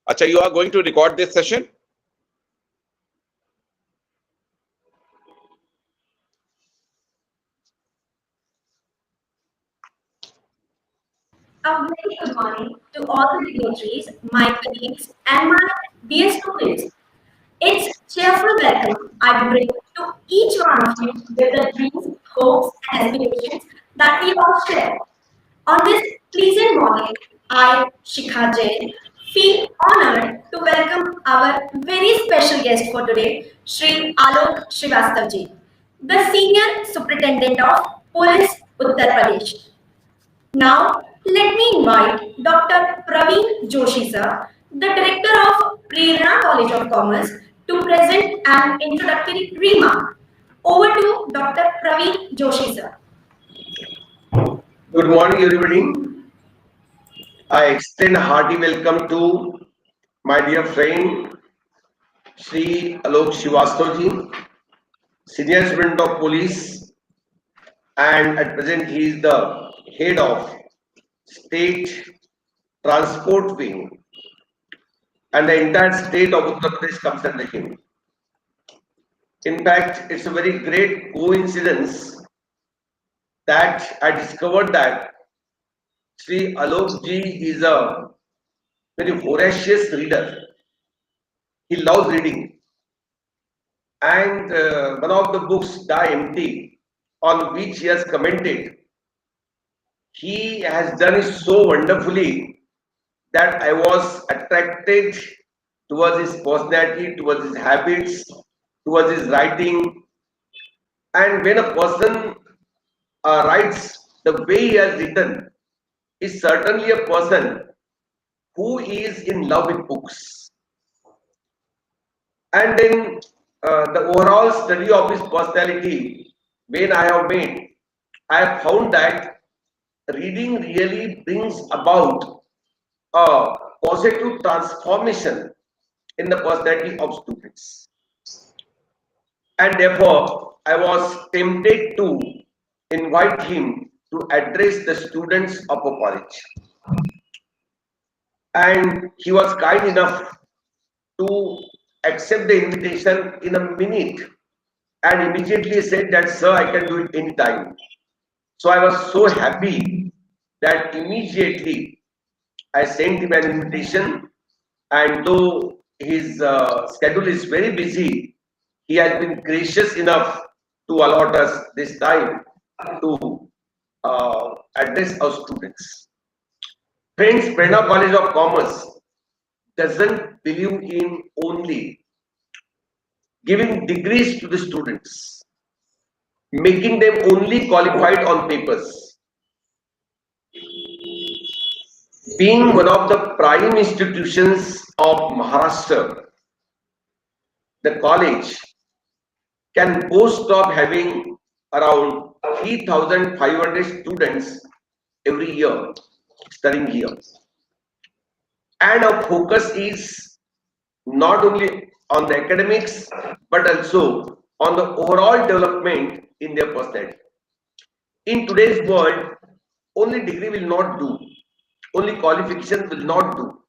Acha, you are going to record this session? A very good morning to all the dignitaries, my colleagues, and my dear students. It's cheerful welcome I bring to each one of you with the dreams, hopes, and aspirations that we all share. On this pleasant morning, I, Shikha Jain, feel honored to welcome our very special guest for today, Shri Alok Srivastavji, the Senior Superintendent of Police Uttar Pradesh. Now, let me invite Dr. Praveen Joshi sir, the Director of Prerna College of Commerce, to present an introductory remark. Over to Dr. Praveen Joshi sir. Good morning, everybody. I extend a hearty welcome to my dear friend Sri Alok Srivastavji, Senior Superintendent of Police, and at present he is the head of State Transport Wing, and the entire state of Uttar Pradesh comes under him. In fact, it's a very great coincidence that I discovered that Sri Alok ji is a very voracious reader. He loves reading. And one of the books, Die Empty, on which he has commented, he has done it so wonderfully that I was attracted towards his personality, towards his habits, towards his writing. And when a person writes the way he has written, is certainly a person who is in love with books. And then the overall study of his personality, when I have made, I have found that reading really brings about a positive transformation in the personality of students. And therefore, I was tempted to invite him to address the students of a college. And he was kind enough to accept the invitation in a minute and immediately said that, sir, I can do it anytime. So I was so happy that immediately I sent him an invitation, and though his schedule is very busy, he has been gracious enough to allot us this time to address our students. Friends, Prerna College of Commerce doesn't believe in only giving degrees to the students, making them only qualified on papers. Being one of the prime institutions of Maharashtra, the college can boast of having around 3,500 students every year studying here. And our focus is not only on the academics but also on the overall development in their personality. In today's world, only degree will not do, only qualification will not do.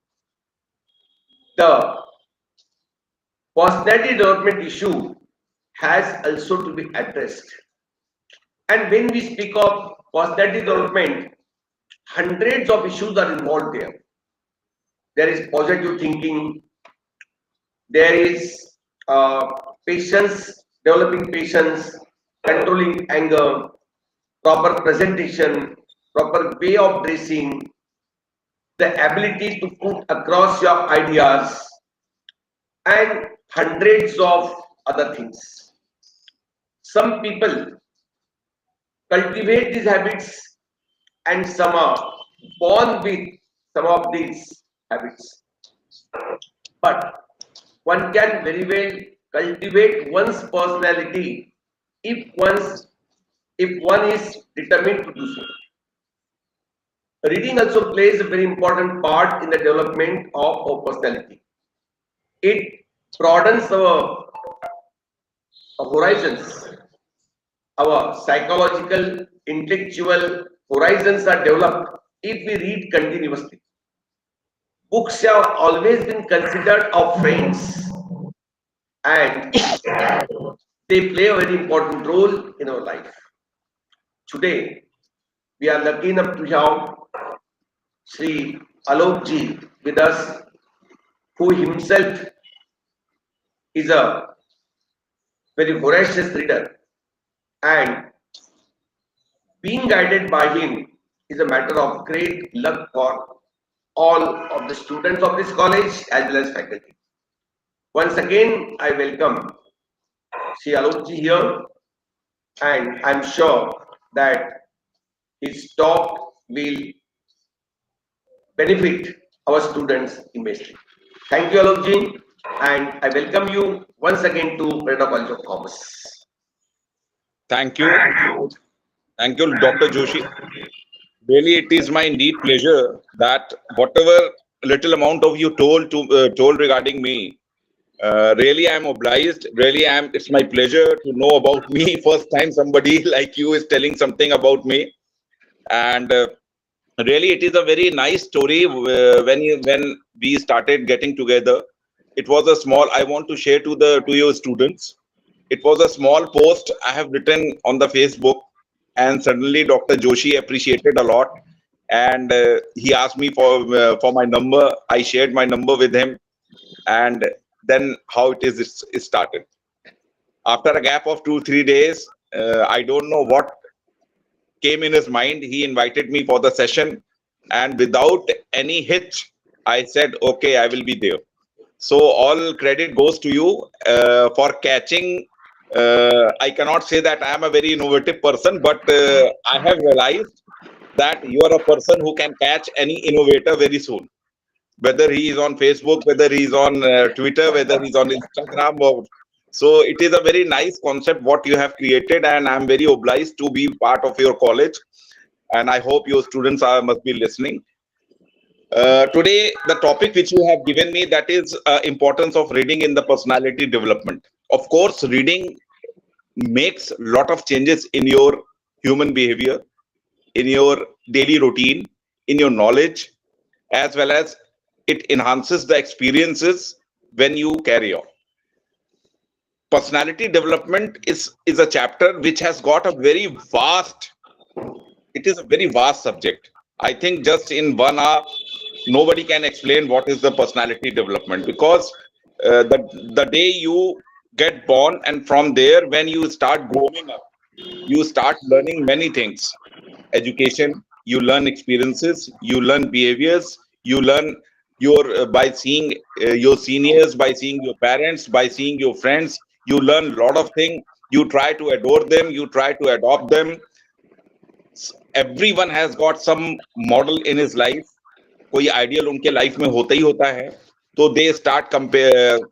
The personality development issue has also to be addressed. And when we speak of personality development, hundreds of issues are involved there. There is positive thinking, there is patience, developing patience, controlling anger, proper presentation, proper way of dressing, the ability to put across your ideas, and hundreds of other things. Some people cultivate these habits and some are born with some of these habits. But one can very well cultivate one's personality if one is determined to do so. Reading also plays a very important part in the development of our personality. It broadens our horizons, our psychological, intellectual horizons are developed if we read continuously. Books have always been considered our friends, and they play a very important role in our life. Today, we are lucky enough to have Sri Alok ji with us, who himself is a very voracious reader, and being guided by him is a matter of great luck for all of the students of this college as well as faculty. Once again, I welcome Sri Alok ji here, and I'm sure that his talk will benefit our students immensely. Thank you, Alok ji, and I welcome you once again to Prerana College of Commerce. Thank you. Thank you, Dr. Joshi. Really, it is my indeed pleasure that whatever little amount of you told regarding me, really I'm obliged. Really, it's my pleasure to know about me. First time somebody like you is telling something about me, and really, it is a very nice story. When we started getting together, it was a small. I want to share to your students. It was a small post I have written on the Facebook, and suddenly Dr. Joshi appreciated a lot, and he asked me for my number. I shared my number with him, and then how it started. After a gap of 2-3 days, I don't know what came in his mind. He invited me for the session, and without any hitch, I said, "Okay, I will be there." So all credit goes to you for catching. I cannot say that I am a very innovative person, but I have realized that you are a person who can catch any innovator very soon. Whether he is on Facebook, whether he is on Twitter, whether he's on Instagram, so it is a very nice concept what you have created, and I'm very obliged to be part of your college. And I hope your students must be listening. Today, the topic which you have given me, that is importance of reading in the personality development. Of course, reading makes a lot of changes in your human behavior, in your daily routine, in your knowledge, as well as it enhances the experiences when you carry on. Personality development is a chapter which has got a very vast, it is a very vast subject. I think just in 1 hour, nobody can explain what is the personality development, because the day you get born, and from there, when you start growing up, you start learning many things. Education, you learn experiences, you learn behaviors, you learn by seeing your seniors, by seeing your parents, by seeing your friends, you learn a lot of things. You try to adore them, you try to adopt them. Everyone has got some model in his life. कोई ideal उनके life में होता ही होता है, तो they start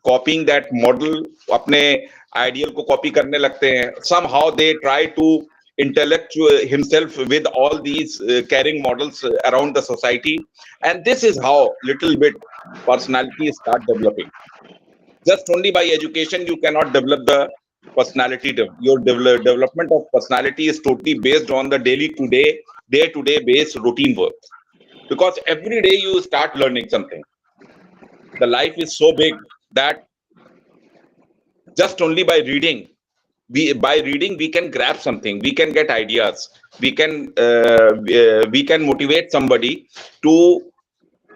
कॉपिंग that model, अपने ideal को copy करने लगते हैं. Somehow they try to intellect himself with all these carrying models around the society, and this is how little bit personality start developing. Just only by education you cannot develop the personality. Your development of personality is totally based on the day-to-day based routine work, because every day you start learning something. The life is so big that just only by reading we can grab something, we can get ideas, we can motivate somebody to,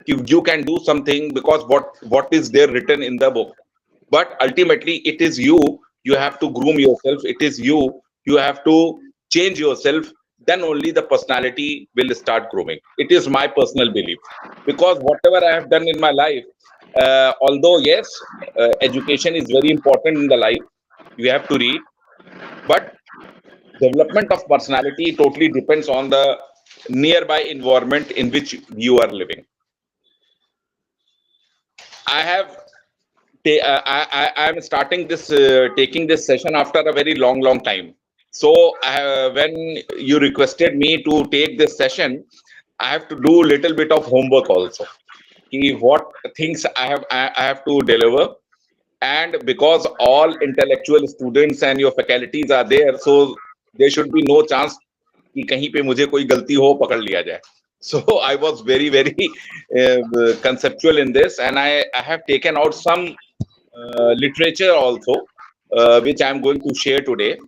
you can do something because what is there written in the book. But ultimately it is you have to groom yourself, it is you have to change yourself, then only the personality will start growing. It is my personal belief, because whatever I have done in my life, although yes, education is very important in the life, you have to read, but development of personality totally depends on the nearby environment in which you are living. I am starting this taking this session after a very long time. So when you requested me to take this session, I have to do a little bit of homework also. What things I have to deliver, and because all intellectual students and your faculties are there, so there should be no chance कि कहीं पे मुझे कोई गलती हो पकड़ लिया जाए. So I was very conceptual in this, and I have taken out some literature also, which I'm going to share today.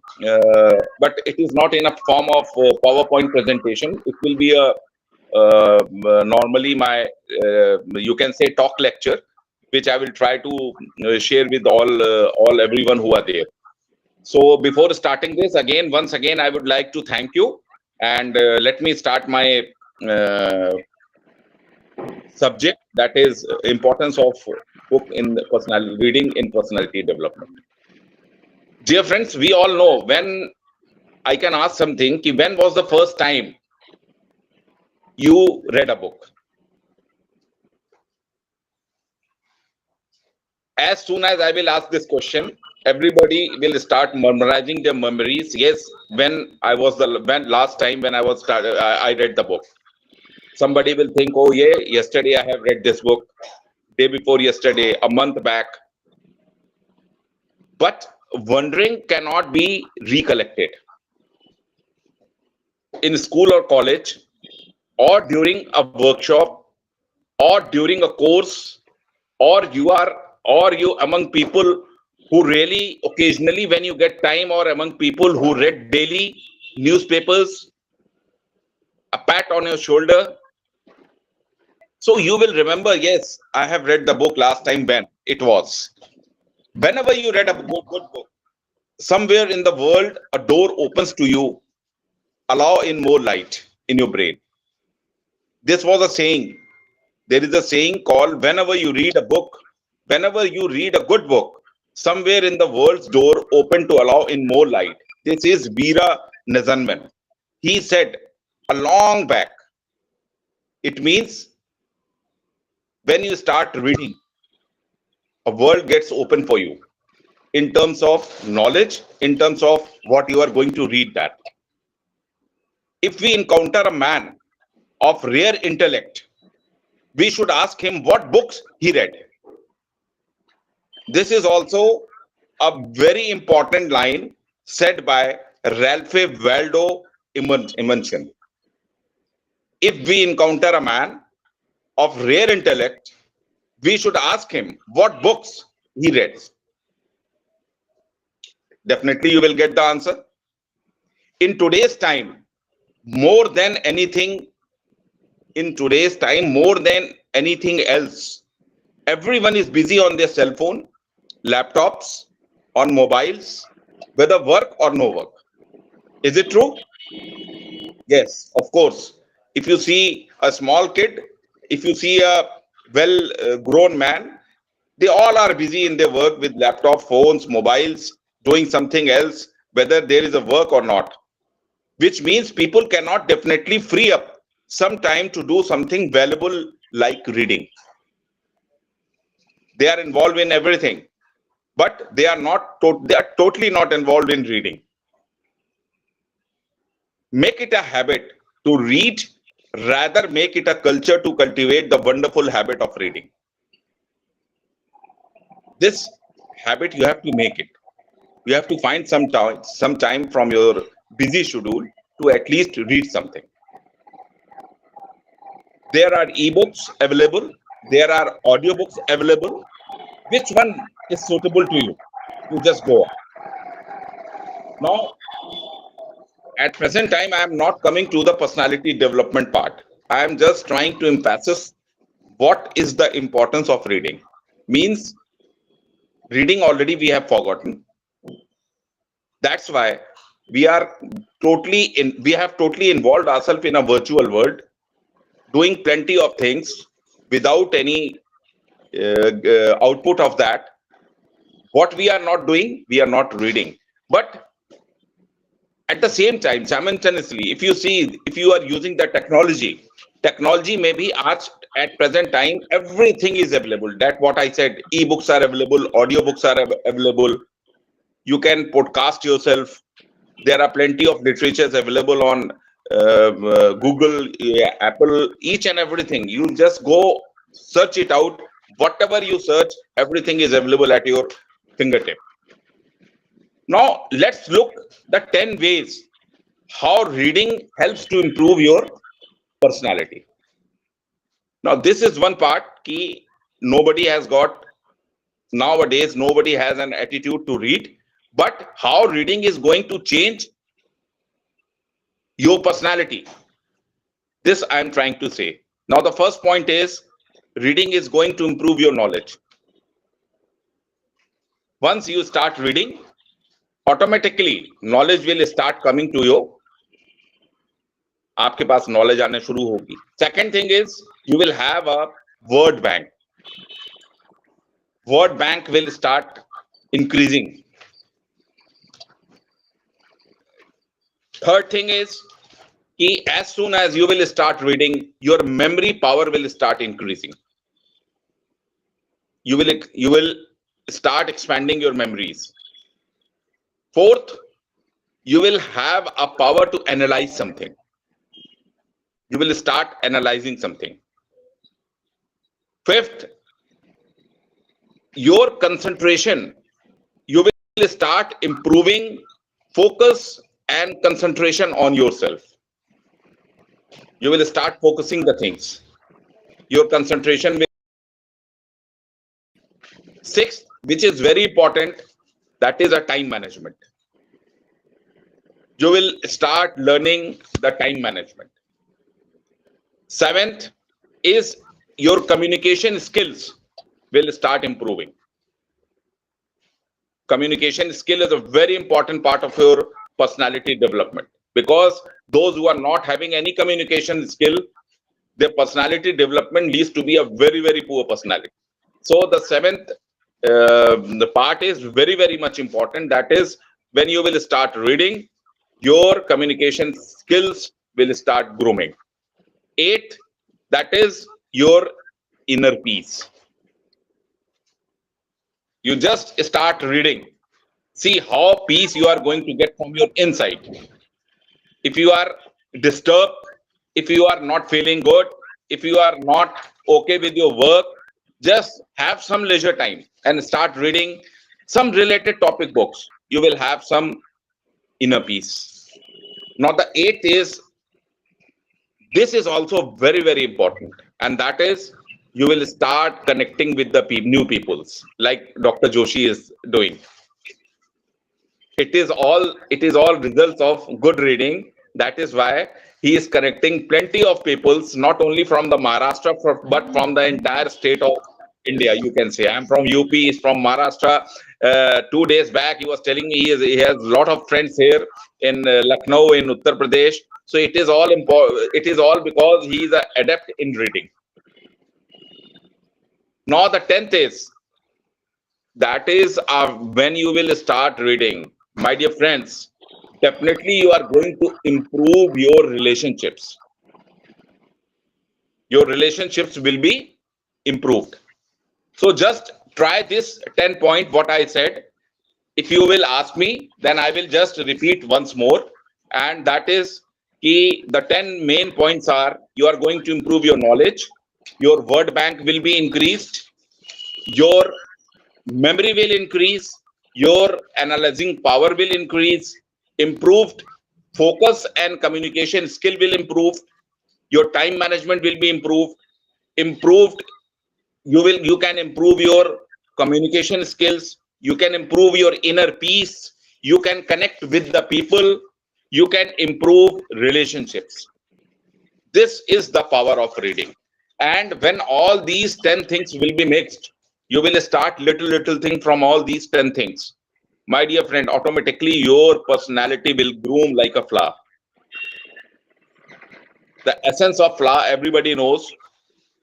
But it is not in a form of PowerPoint presentation. It will be a normally my you can say talk lecture, which I will try to share with all everyone who are there. So before starting this, once again, I would like to thank you, and let me start my uh, subject, that is importance of book in personal reading in personality development. Dear friends, we all know, when I can ask something, ki when was the first time you read a book? As soon as I will ask this question, everybody will start memorizing their memories. Yes, when last time when I was started, I read the book. Somebody will think, oh yeah, yesterday I have read this book, day before yesterday, a month back. But wondering cannot be recollected. In school or college, or during a workshop, or during a course, or you among people who really occasionally, when you get time, or among people who read daily newspapers, a pat on your shoulder, so you will remember, yes, I have read the book last time. When it was, whenever you read a good book, somewhere in the world a door opens to you, allow in more light in your brain. This was a saying. There is a saying called, whenever you read a book, whenever you read a good book, somewhere in the world's door open to allow in more light. This is Veera Nazanman. He said a long back. It means when you start reading, a world gets open for you in terms of knowledge, in terms of what you are going to read that. If we encounter a man of rare intellect, we should ask him what books he read. This is also a very important line said by Ralph Waldo Emerson. If we encounter a man of rare intellect, we should ask him what books he read. Definitely you will get the answer. In today's time, more than anything, more than anything else, everyone is busy on their cell phone, laptops, on mobiles, whether work or no work. Is it true? Yes, of course. If you see a small kid, if you see a well-grown man, they all are busy in their work with laptop, phones, mobiles, doing something else, whether there is a work or not. Which means people cannot definitely free up some time to do something valuable like reading. They are involved in everything, but they are totally not involved in reading. Make it a habit to read, rather make it a culture to cultivate the wonderful habit of reading. This habit, you have to make it. You have to find some time from your busy schedule to at least read something. There are ebooks available, there are audiobooks available. Which one is suitable to you? You just go on. Now, at present time, I am not coming to the personality development part. I am just trying to emphasize what is the importance of reading. Means reading already we have forgotten. That's why we have totally involved ourselves in a virtual world, doing plenty of things without any output of that. What we are not doing, we are not reading. But at the same time, simultaneously, if you are using the technology may be asked at present time, everything is available. That what I said, ebooks are available, audiobooks are available. You can podcast yourself. There are plenty of literatures available on Google, Apple, each and everything. You just go search it out. Whatever you search, everything is available at your fingertip. Now, let's look the 10 ways how reading helps to improve your personality. Now, this is one part key. Nobody has got, nowadays, nobody has an attitude to read, but how reading is going to change your personality. This I am trying to say. Now, the first point is reading is going to improve your knowledge. Once you start reading, automatically knowledge will start coming to you. आपके पास knowledge आने शुरू होगी. Second thing is you will have a word bank. Word bank will start increasing. Third thing is as soon as you will start reading, your memory power will start increasing. You will start expanding your memories. Fourth, you will have a power to analyze something. You will start analyzing something. Fifth, your concentration, you will start improving focus and concentration on yourself. You will start focusing the things. Your concentration will. Sixth, which is very important, that is a time management. You will start learning the time management. Seventh is your communication skills will start improving. Communication skill is a very important part of your personality development, because those who are not having any communication skill, their personality development leads to be a very, very poor personality. So the seventh the part is very, very much important. That is when you will start reading, your communication skills will start grooming. Eighth, that is your inner peace. You just start reading. See how peace you are going to get from your inside. If you are disturbed, if you are not feeling good, if you are not okay with your work, just have some leisure time and start reading some related topic books. You will have some inner peace. Now, the eighth is, this is also very, very important, and that is you will start connecting with the new peoples, like Dr. Joshi is doing. It is all results of good reading. That is why he is connecting plenty of peoples, not only from the Maharashtra, but from the entire state of India. You can say, I'm from UP, he's from Maharashtra. 2 days back, he was telling me he has a lot of friends here in Lucknow, in Uttar Pradesh. So it is all important. It is all because he is an adept in reading. Now the 10th is, that is when you will start reading, my dear friends, definitely you are going to improve your relationships. Your relationships will be improved. So just try this 10 point what I said. If you will ask me, then I will just repeat once more. And that is the 10 main points are, you are going to improve your knowledge, your word bank will be increased, your memory will increase, your analyzing power will increase, improved focus and communication skill will improve, your time management will be improved, you can improve your communication skills, you can improve your inner peace, you can connect with the people, you can improve relationships. This is the power of reading. And when all these 10 things will be mixed, you will start little thing from all these 10 things. My dear friend, automatically your personality will groom like a flower. The essence of flower, everybody knows.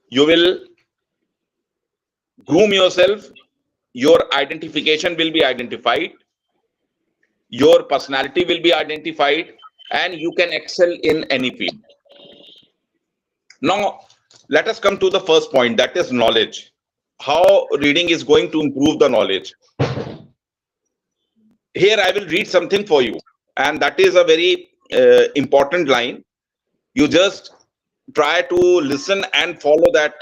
You will groom yourself, your identification will be identified, your personality will be identified, and you can excel in any field. Now, let us come to the first point, that is knowledge. How reading is going to improve the knowledge. Here I will read something for you, and that is a very important line. You just try to listen and follow that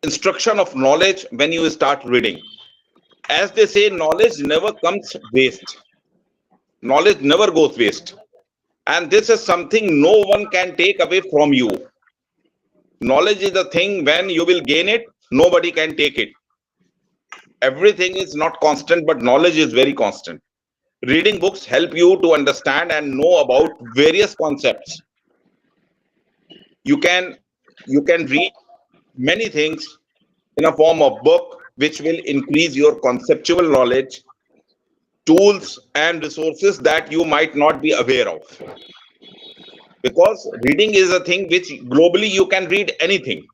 instruction of knowledge when you start reading. As they say, knowledge never comes waste. Knowledge never goes waste. And this is something no one can take away from you. Knowledge is the thing, when you will gain it, nobody can take it. Everything is not constant, but knowledge is very constant. Reading books help you to understand and know about various concepts. You can read many things in a form of book, which will increase your conceptual knowledge, tools and resources that you might not be aware of. Because reading is a thing which globally you can read anything,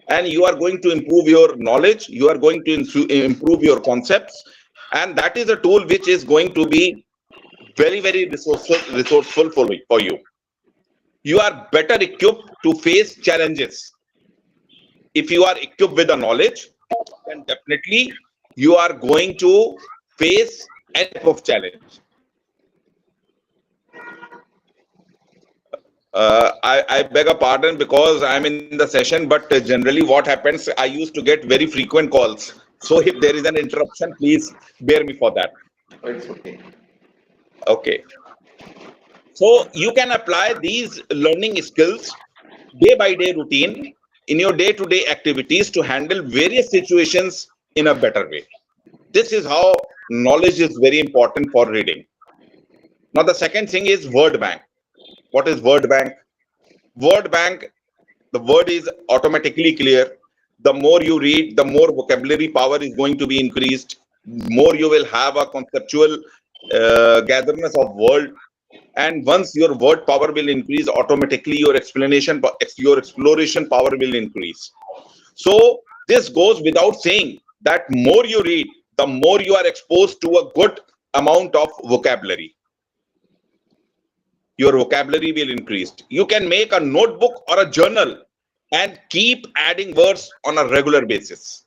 and you are going to improve your knowledge, you are going to improve your concepts, and that is a tool which is going to be very resourceful for you. You are better equipped to face challenges. If you are equipped with the knowledge, then definitely you are going to face any type of challenge. I beg a pardon because I'm in the session, but generally what happens, I used to get very frequent calls. So if there is an interruption, please bear me for that. It's okay. Okay. So you can apply these learning skills day by day routine in your day-to-day activities to handle various situations in a better way. This is how knowledge is very important for reading. Now, the second thing is word bank. What is word bank? Word bank, the word is automatically clear. The more you read, the more vocabulary power is going to be increased. More you will have a conceptual gatherness of word. And once your word power will increase, automatically your exploration power will increase. So this goes without saying that more you read, the more you are exposed to a good amount of vocabulary. Your vocabulary will increase. You can make a notebook or a journal and keep adding words on a regular basis.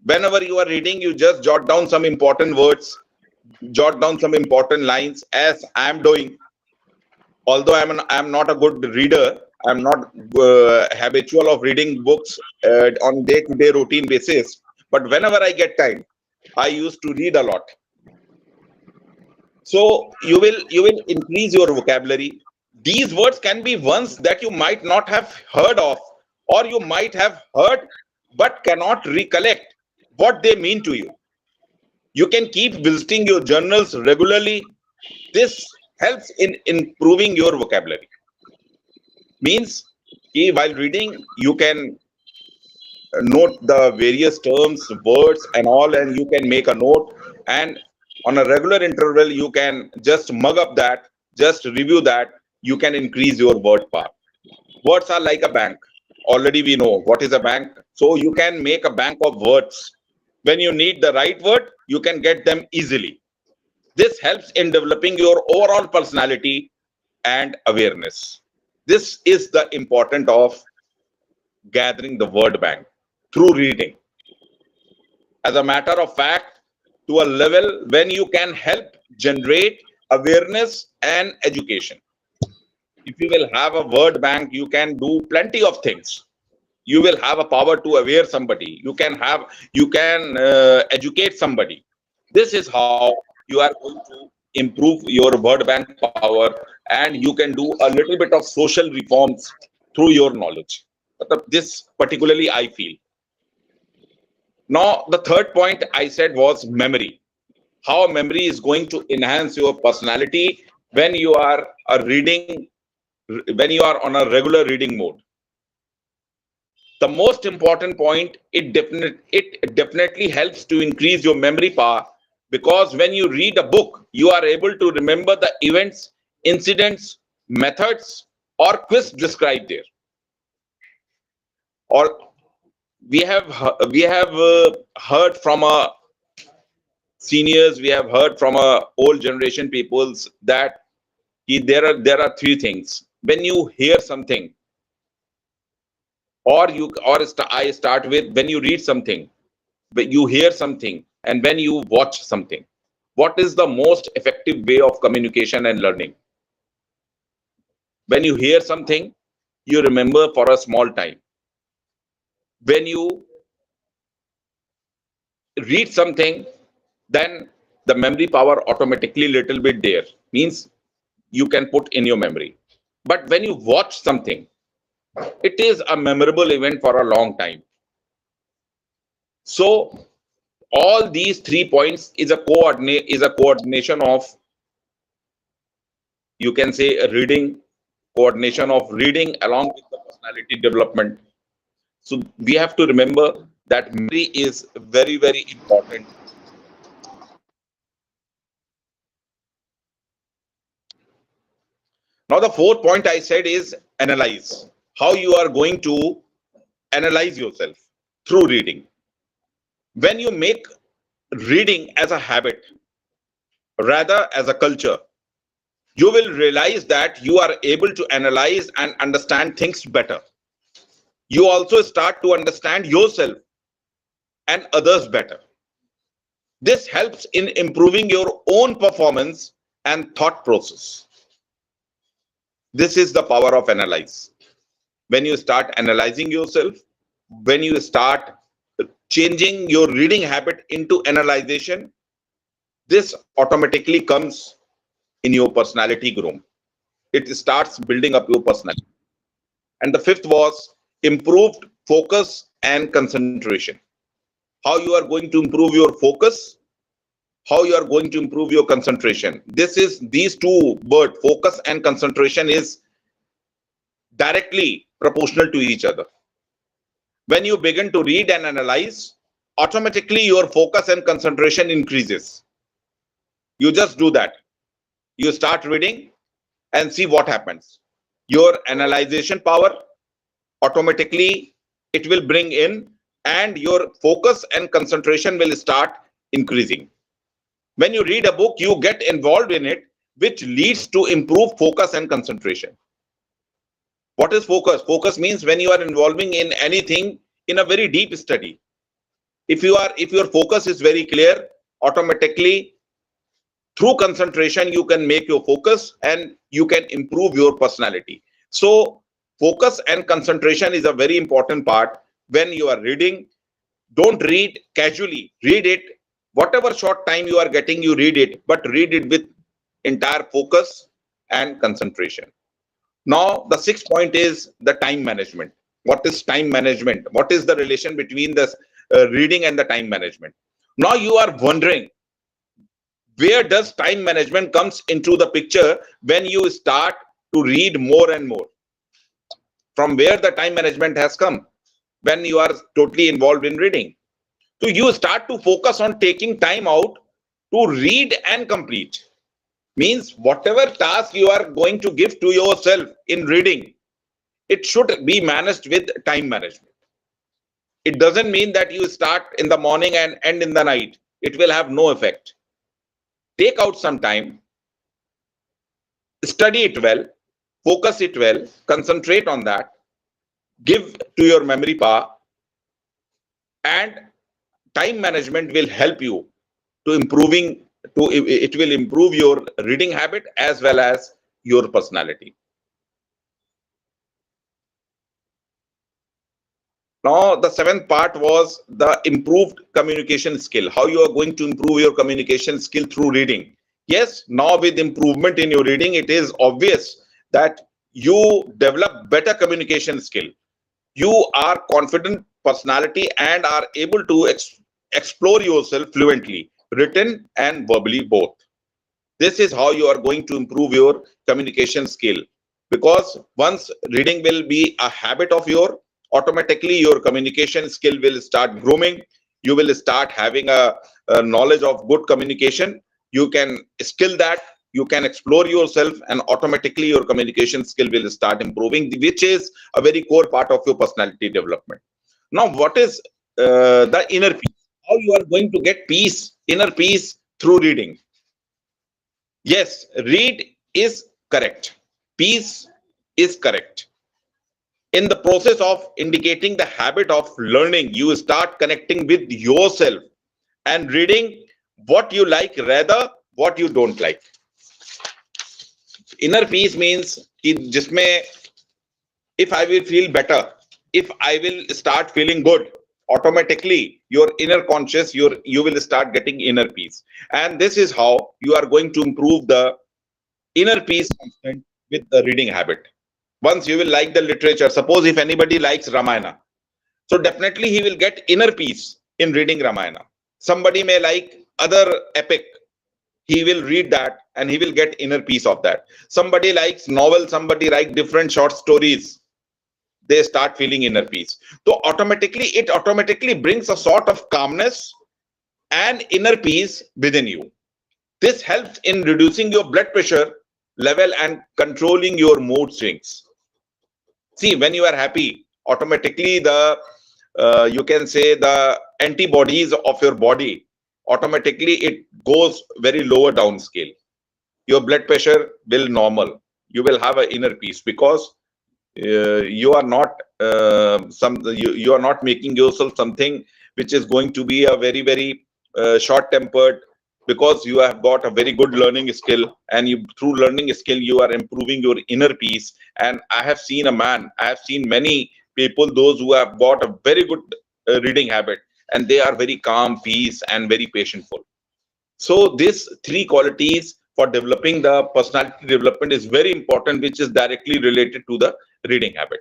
Whenever you are reading, you just jot down some important words, jot down some important lines, as I am doing. Although I am not a good reader, I'm not habitual of reading books on day-to-day routine basis. But whenever I get time, I used to read a lot. So you will increase your vocabulary. These words can be ones that you might not have heard of, or you might have heard but cannot recollect what they mean to you. You can keep visiting your journals regularly. This helps in improving your vocabulary. Means while reading, you can note the various terms, words and all, and you can make a note, and on a regular interval you can just mug up that, just review that. You can increase your word power. Words are like a bank. Already we know what is a bank. So you can make a bank of words. When you need the right word, you can get them easily. This helps in developing your overall personality and awareness. This is the importance of gathering the word bank through reading. As a matter of fact, to a level when you can help generate awareness and education. If you will have a word bank, you can do plenty of things. You will have a power to aware somebody. You can educate somebody. This is how you are going to improve your word bank power, and you can do a little bit of social reforms through your knowledge. This particularly I feel. Now, the third point I said was memory. How memory is going to enhance your personality when you are when you are on a regular reading mode. The most important point, it definitely helps to increase your memory power, because when you read a book, you are able to remember the events, incidents, methods, or quiz described there. Or we have heard from our seniors, we have heard from our old generation peoples that there are three things. When you hear something, I start with when you read something, when you hear something, and when you watch something. What is the most effective way of communication and learning? When you hear something, you remember for a small time. When you read something, then the memory power automatically little bit there, means you can put in your memory. But when you watch something, It is a memorable event for a long time. So all these 3 points is a coordination of, you can say, coordination of reading along with the personality development. So we have to remember that memory is very, very important. Now, the fourth point I said is analyze. How you are going to analyze yourself through reading. When you make reading as a habit, rather as a culture, you will realize that you are able to analyze and understand things better. You also start to understand yourself and others better. This helps in improving your own performance and thought process. This is the power of analyze. When you start analyzing yourself, when you start changing your reading habit into analyzation, this automatically comes in your personality groom. It starts building up your personality. And the fifth was improved focus and concentration. How you are going to improve your focus, how you are going to improve your concentration. These two words, focus and concentration, is directly proportional to each other. When you begin to read and analyze, automatically your focus and concentration increases. You just do that. You start reading and see what happens. Your analyzation power, automatically it will bring in, and your focus and concentration will start increasing. When you read a book, you get involved in it, which leads to improved focus and concentration. What is focus? Focus means when you are involving in anything in a very deep study. If your focus is very clear, automatically through concentration you can make your focus and you can improve your personality. So focus and concentration is a very important part when you are reading. Don't read casually. Read it. Whatever short time you are getting, you read it, but read it with entire focus and concentration. Now, the sixth point is the time management. What is time management? What is the relation between the reading and the time management? Now you are wondering, where does time management comes into the picture when you start to read more and more? From where the time management has come when you are totally involved in reading? So you start to focus on taking time out to read and complete. Means whatever task you are going to give to yourself in reading, it should be managed with time management. It doesn't mean that you start in the morning and end in the night. It will have no effect. Take out some time, study it well, focus it well, concentrate on that, give to your memory power, and time management will help you to it will improve your reading habit as well as your personality. Now, the seventh part was the improved communication skill. How you are going to improve your communication skill through reading. Yes, now with improvement in your reading, it is obvious that you develop better communication skill. You are confident personality and are able to explore yourself fluently, written and verbally both. This is how you are going to improve your communication skill, because once reading will be a habit of your, automatically your communication skill will start grooming. You will start having a knowledge of good communication. You can skill that, you can explore yourself, and automatically your communication skill will start improving, which is a very core part of your personality development. Now, what is the inner peace? How you are going to get peace, inner peace, through reading? Yes, read is correct. Peace is correct. In the process of indicating the habit of learning, you start connecting with yourself and reading what you like rather what you don't like. Inner peace means that if I will feel better, if I will start feeling good, automatically your inner conscious, you will start getting inner peace. And this is how you are going to improve the inner peace constant with the reading habit. Once you will like the literature, suppose if anybody likes Ramayana, so definitely he will get inner peace in reading Ramayana. Somebody may like other epic, he will read that and he will get inner peace of that. Somebody likes novel, somebody like different short stories, they start feeling inner peace. So it automatically brings a sort of calmness and inner peace within you. This helps in reducing your blood pressure level and controlling your mood swings. See, when you are happy, automatically the you can say the antibodies of your body, automatically it goes very lower down scale. Your blood pressure will normal. You will have an inner peace because you are not you are not making yourself something which is going to be a very short tempered, because you have got a very good learning skill, and you through learning skill you are improving your inner peace. And I have seen many people, those who have got a very good reading habit, and they are very calm, peace, and very patientful. So these three qualities for developing the personality development is very important, which is directly related to the reading habit.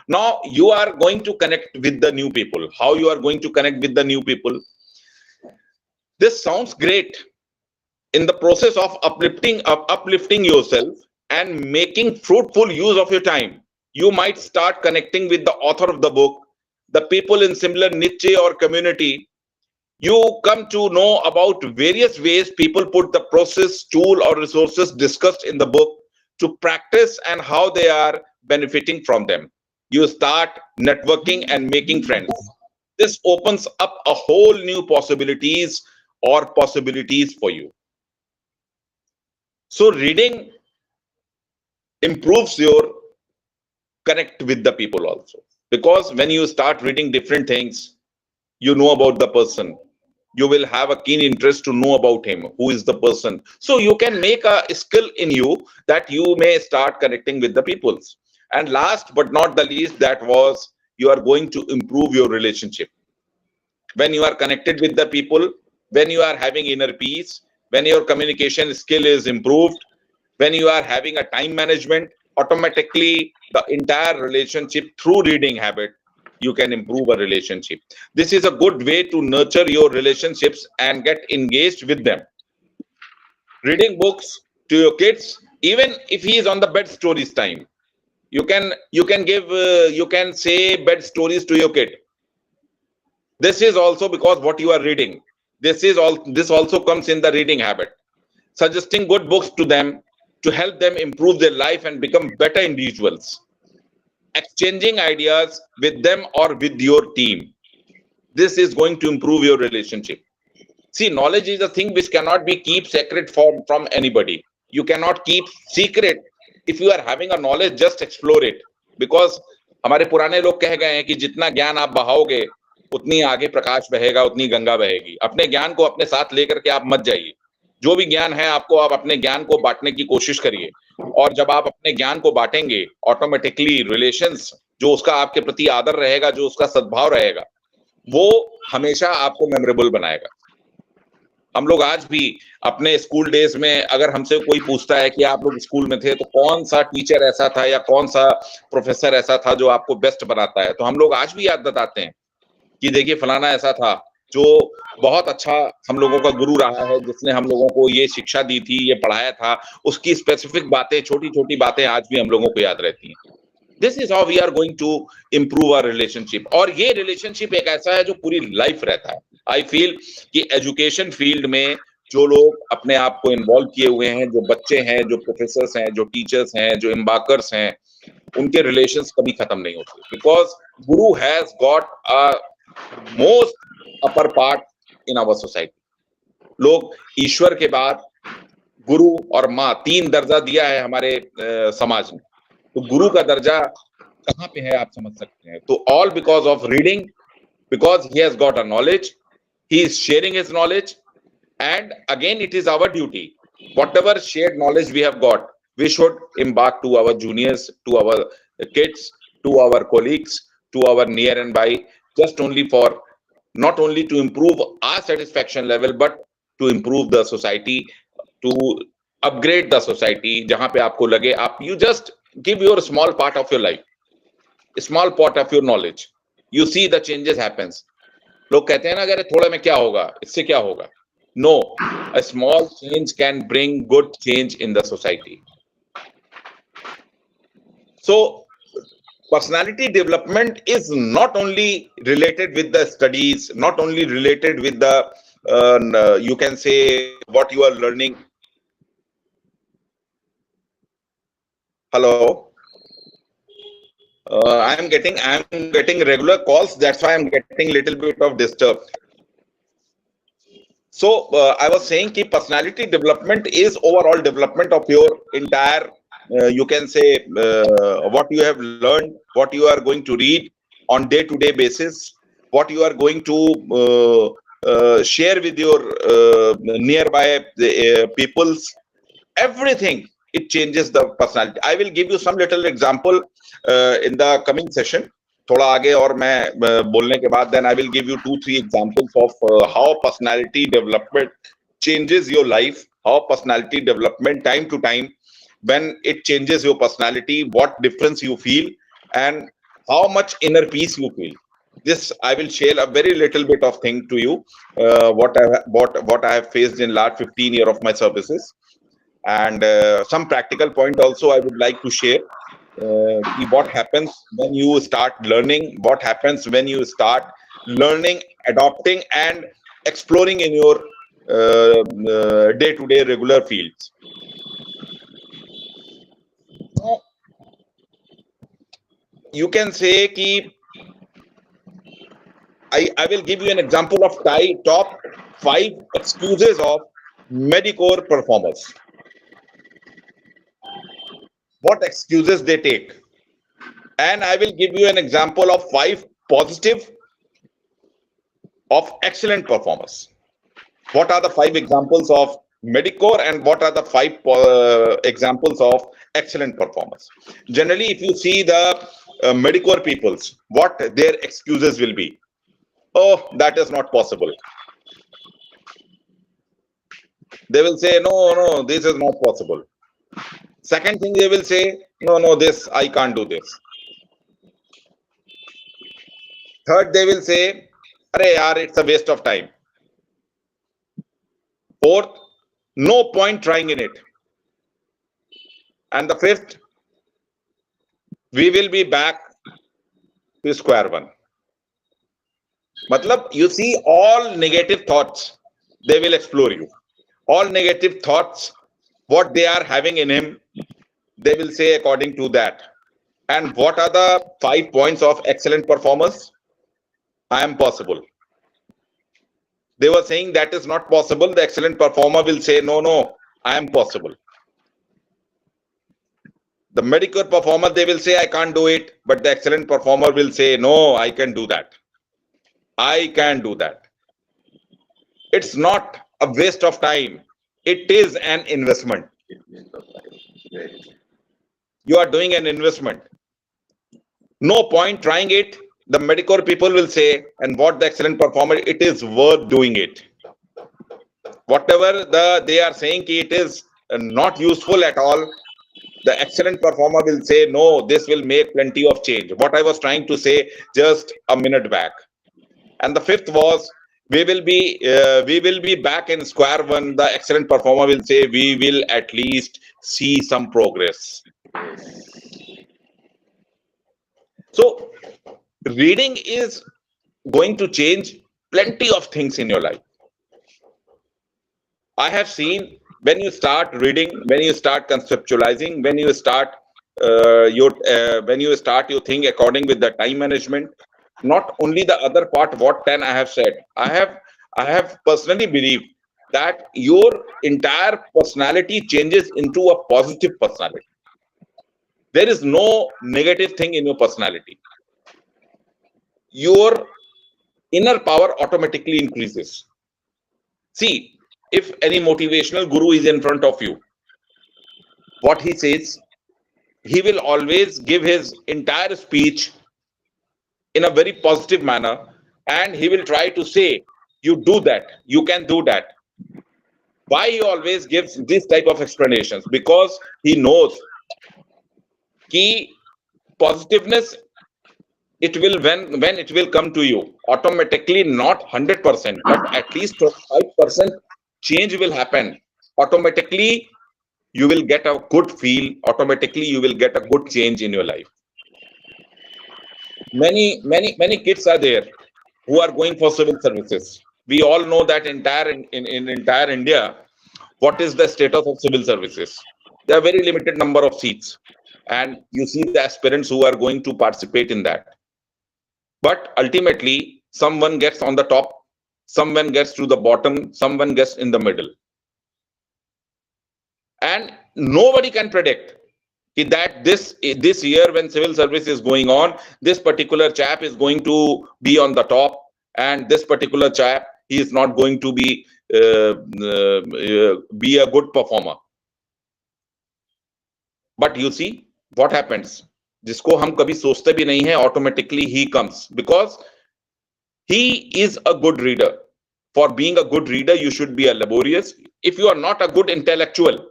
Now you are going to connect with the new people. How you are going to connect with the new people? This sounds great. In the process of uplifting yourself and making fruitful use of your time, you might start connecting with the author of the book, the people in similar niche or community. You come to know about various ways people put the process, tool, or resources discussed in the book to practice and how they are benefiting from them. You start networking and making friends. This opens up a whole new possibilities for you. So reading improves your connect with the people also, because when you start reading different things, you know about the person, you will have a keen interest to know about him, who is the person. So you can make a skill in you that you may start connecting with the peoples. And last but not the least, that was you are going to improve your relationship. When you are connected with the people, when you are having inner peace, when your communication skill is improved, when you are having a time management, automatically the entire relationship through reading habit, you can improve a relationship. This is a good way to nurture your relationships and get engaged with them. Reading books to your kids, even if he is on the bed stories time, you can say bed stories to your kid. This is also because what you are reading. This also comes in the reading habit. Suggesting good books to them to help them improve their life and become better individuals. Exchanging ideas with them or with your team. This is going to improve your relationship. See, knowledge is a thing which cannot be kept secret from anybody. You cannot keep secret. If you are having a knowledge, just explore it. Because हमारे पुराने लोग कह गए हैं कि जितना ज्ञान आप बहाओगे, उतनी आगे प्रकाश बहेगा, उतनी गंगा बहेगी. अपने ज्ञान को अपने साथ लेकर के आप मत जाइए. जो भी ज्ञान है आपको, आप अपने ज्ञान को बांटने की कोशिश करिए. और जब आप अपने ज्ञान को बांटेंगे, ऑटोमेटिकली रिलेशंस, जो उसका आपके प्रति आदर रहेगा, जो उसका सद्भाव रहेगा, वो हमेशा आपको मेमोरेबल बनाएगा. हम लोग आज भी अपने स्कूल डेज में, अगर हमसे कोई पूछता है कि आप लोग स्कूल में थे तो कौन सा टीचर ऐसा था या कौन सा प्रोफेसर ऐसा था जो आपको बेस्ट बनाता है, तो हम लोग आज भी याद बताते हैं कि देखिए फलाना ऐसा था जो बहुत अच्छा हम लोगों का गुरु रहा है, जिसने हम लोगों को ये शिक्षा दी थी, ये पढ़ाया था. उसकी स्पेसिफिक बातें, छोटी छोटी बातें आज भी हम लोगों को याद रहती हैं. This is how we are going to improve our relationship. और ये रिलेशनशिप एक ऐसा है जो पूरी लाइफ रहता है. आई फील कि एजुकेशन फील्ड में जो लोग अपने आप को इन्वॉल्व किए हुए हैं, जो बच्चे हैं, जो प्रोफेसर्स हैं, जो टीचर्स हैं, जो एम्बार्कर्स हैं, उनके रिलेशंस कभी खत्म नहीं होते. Because guru has got a most upper part in our society. लोग ईश्वर के बाद गुरु और माँ, 3 दर्जा दिया है हमारे समाज ने. तो गुरु का दर्जा कहाँ पे है आप समझ सकते हैं. तो all because of reading, because he has got a knowledge, he is sharing his knowledge, and again it is our duty, whatever shared knowledge we have got, we should impart to our juniors, to our kids, to our colleagues, to our near and by, just only for not only to improve our satisfaction level but to improve the society, to upgrade the society. जहां पे आपको लगे आप, you just give your small part of your life, a small part of your knowledge. You see the changes happens. लोग कहते हैं ना अगर थोड़ा में क्या होगा, इससे क्या होगा? No, a small change can bring good change in the society. So personality development is not only related with the studies, not only related with the you can say what you are learning. Hello. I'm getting regular calls. That's why I'm getting little bit of disturbed. So I was saying that personality development is overall development of your entire, you can say, what you have learned, what you are going to read on day-to-day basis, what you are going to share with your nearby peoples, everything. It changes the personality. I will give you some little example in the coming session. थोड़ा आगे और मैं बोलने के बाद then I will give you 2-3 examples of how personality development changes your life, how personality development time to time, when it changes your personality, what difference you feel, and how much inner peace you feel. This I will share a very little bit of thing to you, what I have faced in last 15 years of my services, and some practical point also I would like to share. What happens when you start learning, what happens when you start learning, adopting and exploring in your day-to-day regular fields. You can say कि I will give you an example of top 5 excuses of mediocre performers. What excuses they take, and I will give you an example of 5 positive of excellent performers. What are the 5 examples of mediocre and what are the 5 examples of excellent performers? Generally, if you see the mediocre peoples, what their excuses will be? Oh, that is not possible. They will say, no, this is not possible. Second thing, they will say, no, this, I can't do this. Third, they will say, arey yaar, it's a waste of time. Fourth, no point trying in it. And the fifth, we will be back to square one. Matlab, you see all negative thoughts, they will explore you. All negative thoughts, what they are having in him, they will say according to that. And what are the 5 points of excellent performers? I am possible. They were saying that is not possible. The excellent performer will say, no, I am possible. The mediocre performer, they will say, I can't do it. But the excellent performer will say, no, I can do that. I can do that. It's not a waste of time. It is an investment. You are doing an investment. No point trying it. The mediocre people will say, and what the excellent performer, it is worth doing it. Whatever they are saying, it is not useful at all. The excellent performer will say, no, this will make plenty of change. What I was trying to say just a minute back. And the fifth was, we will be back in square one. The excellent performer will say, we will at least see some progress. So reading is going to change plenty of things in your life. I have seen when you start reading, when you start conceptualizing, when you start you think according with the time management, not only the other part what 10 I have said. I have personally believed that your entire personality changes into a positive personality. There is no negative thing in your personality. Your inner power automatically increases. See, if any motivational guru is in front of you, what he says, he will always give his entire speech in a very positive manner, and he will try to say, you do that, you can do that. Why he always gives this type of explanations? Because he knows Key positiveness, it will when it will come to you automatically, not 100%, but at least 25% change will happen. Automatically, you will get a good feel. Automatically, you will get a good change in your life. Many kids are there who are going for civil services. We all know that in entire India, what is the status of civil services? There are very limited number of seats, and you see the aspirants who are going to participate in that. But ultimately, someone gets on the top, someone gets to the bottom, someone gets in the middle, and nobody can predict that this year when civil service is going on, this particular chap is going to be on the top, and this particular chap, he is not going to be a good performer. But you see what happens, जिसको हम कभी सोचते भी नहीं है, automatically he comes because he is a good reader. For being a good reader, you should be a laborious. If you are not a good intellectual,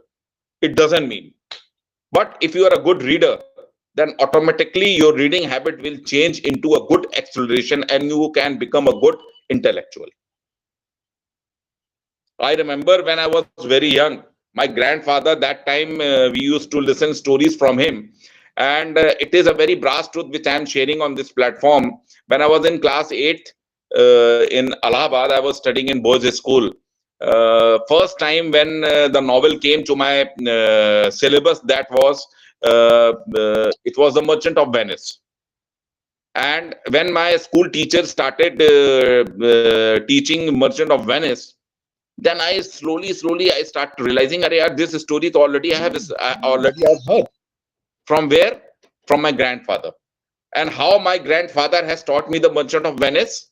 it doesn't mean. But if you are a good reader, then automatically your reading habit will change into a good acceleration and you can become a good intellectual. I remember when I was very young, my grandfather, that time we used to listen stories from him. And it is a very brass truth which I am sharing on this platform. When I was in class 8 in Allahabad, I was studying in boys' school. First time when the novel came to my syllabus, that was it was The Merchant of Venice. And when my school teacher started teaching Merchant of Venice, then I slowly I start realizing, this story already I have heard. From where? From my grandfather. And how my grandfather has taught me The Merchant of Venice.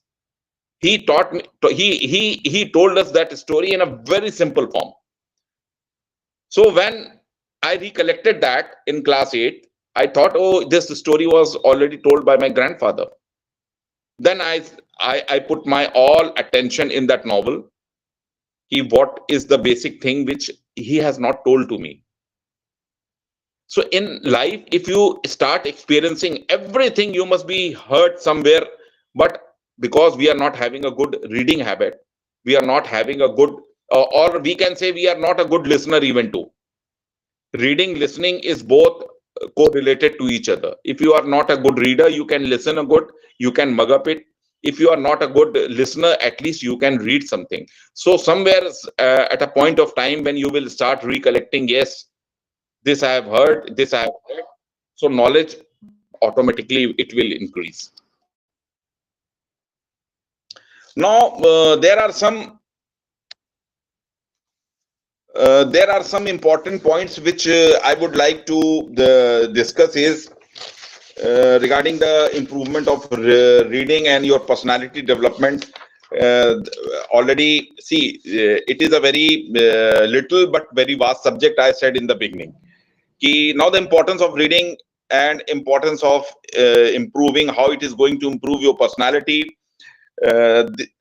He taught me, he told us that story in a very simple form. So when I recollected that in class 8, I thought, oh, this story was already told by my grandfather. Then I put my all attention in that novel. What is the basic thing which he has not told to me? So in life, if you start experiencing everything, you must be heard somewhere. But because we are not having a good reading habit, we are not having a good, or we can say we are not a good listener even too. Reading, listening is both correlated to each other. If you are not a good reader, you can listen a good, you can mug up it. If you are not a good listener, at least you can read something. So somewhere at a point of time when you will start recollecting, yes, this I have heard, this I have heard. So knowledge, automatically it will increase. Now, there are some important points which I would like to discuss is regarding the improvement of reading and your personality development. Already, see, it is a very little but very vast subject, I said in the beginning. Now the importance of reading and importance of improving, how it is going to improve your personality.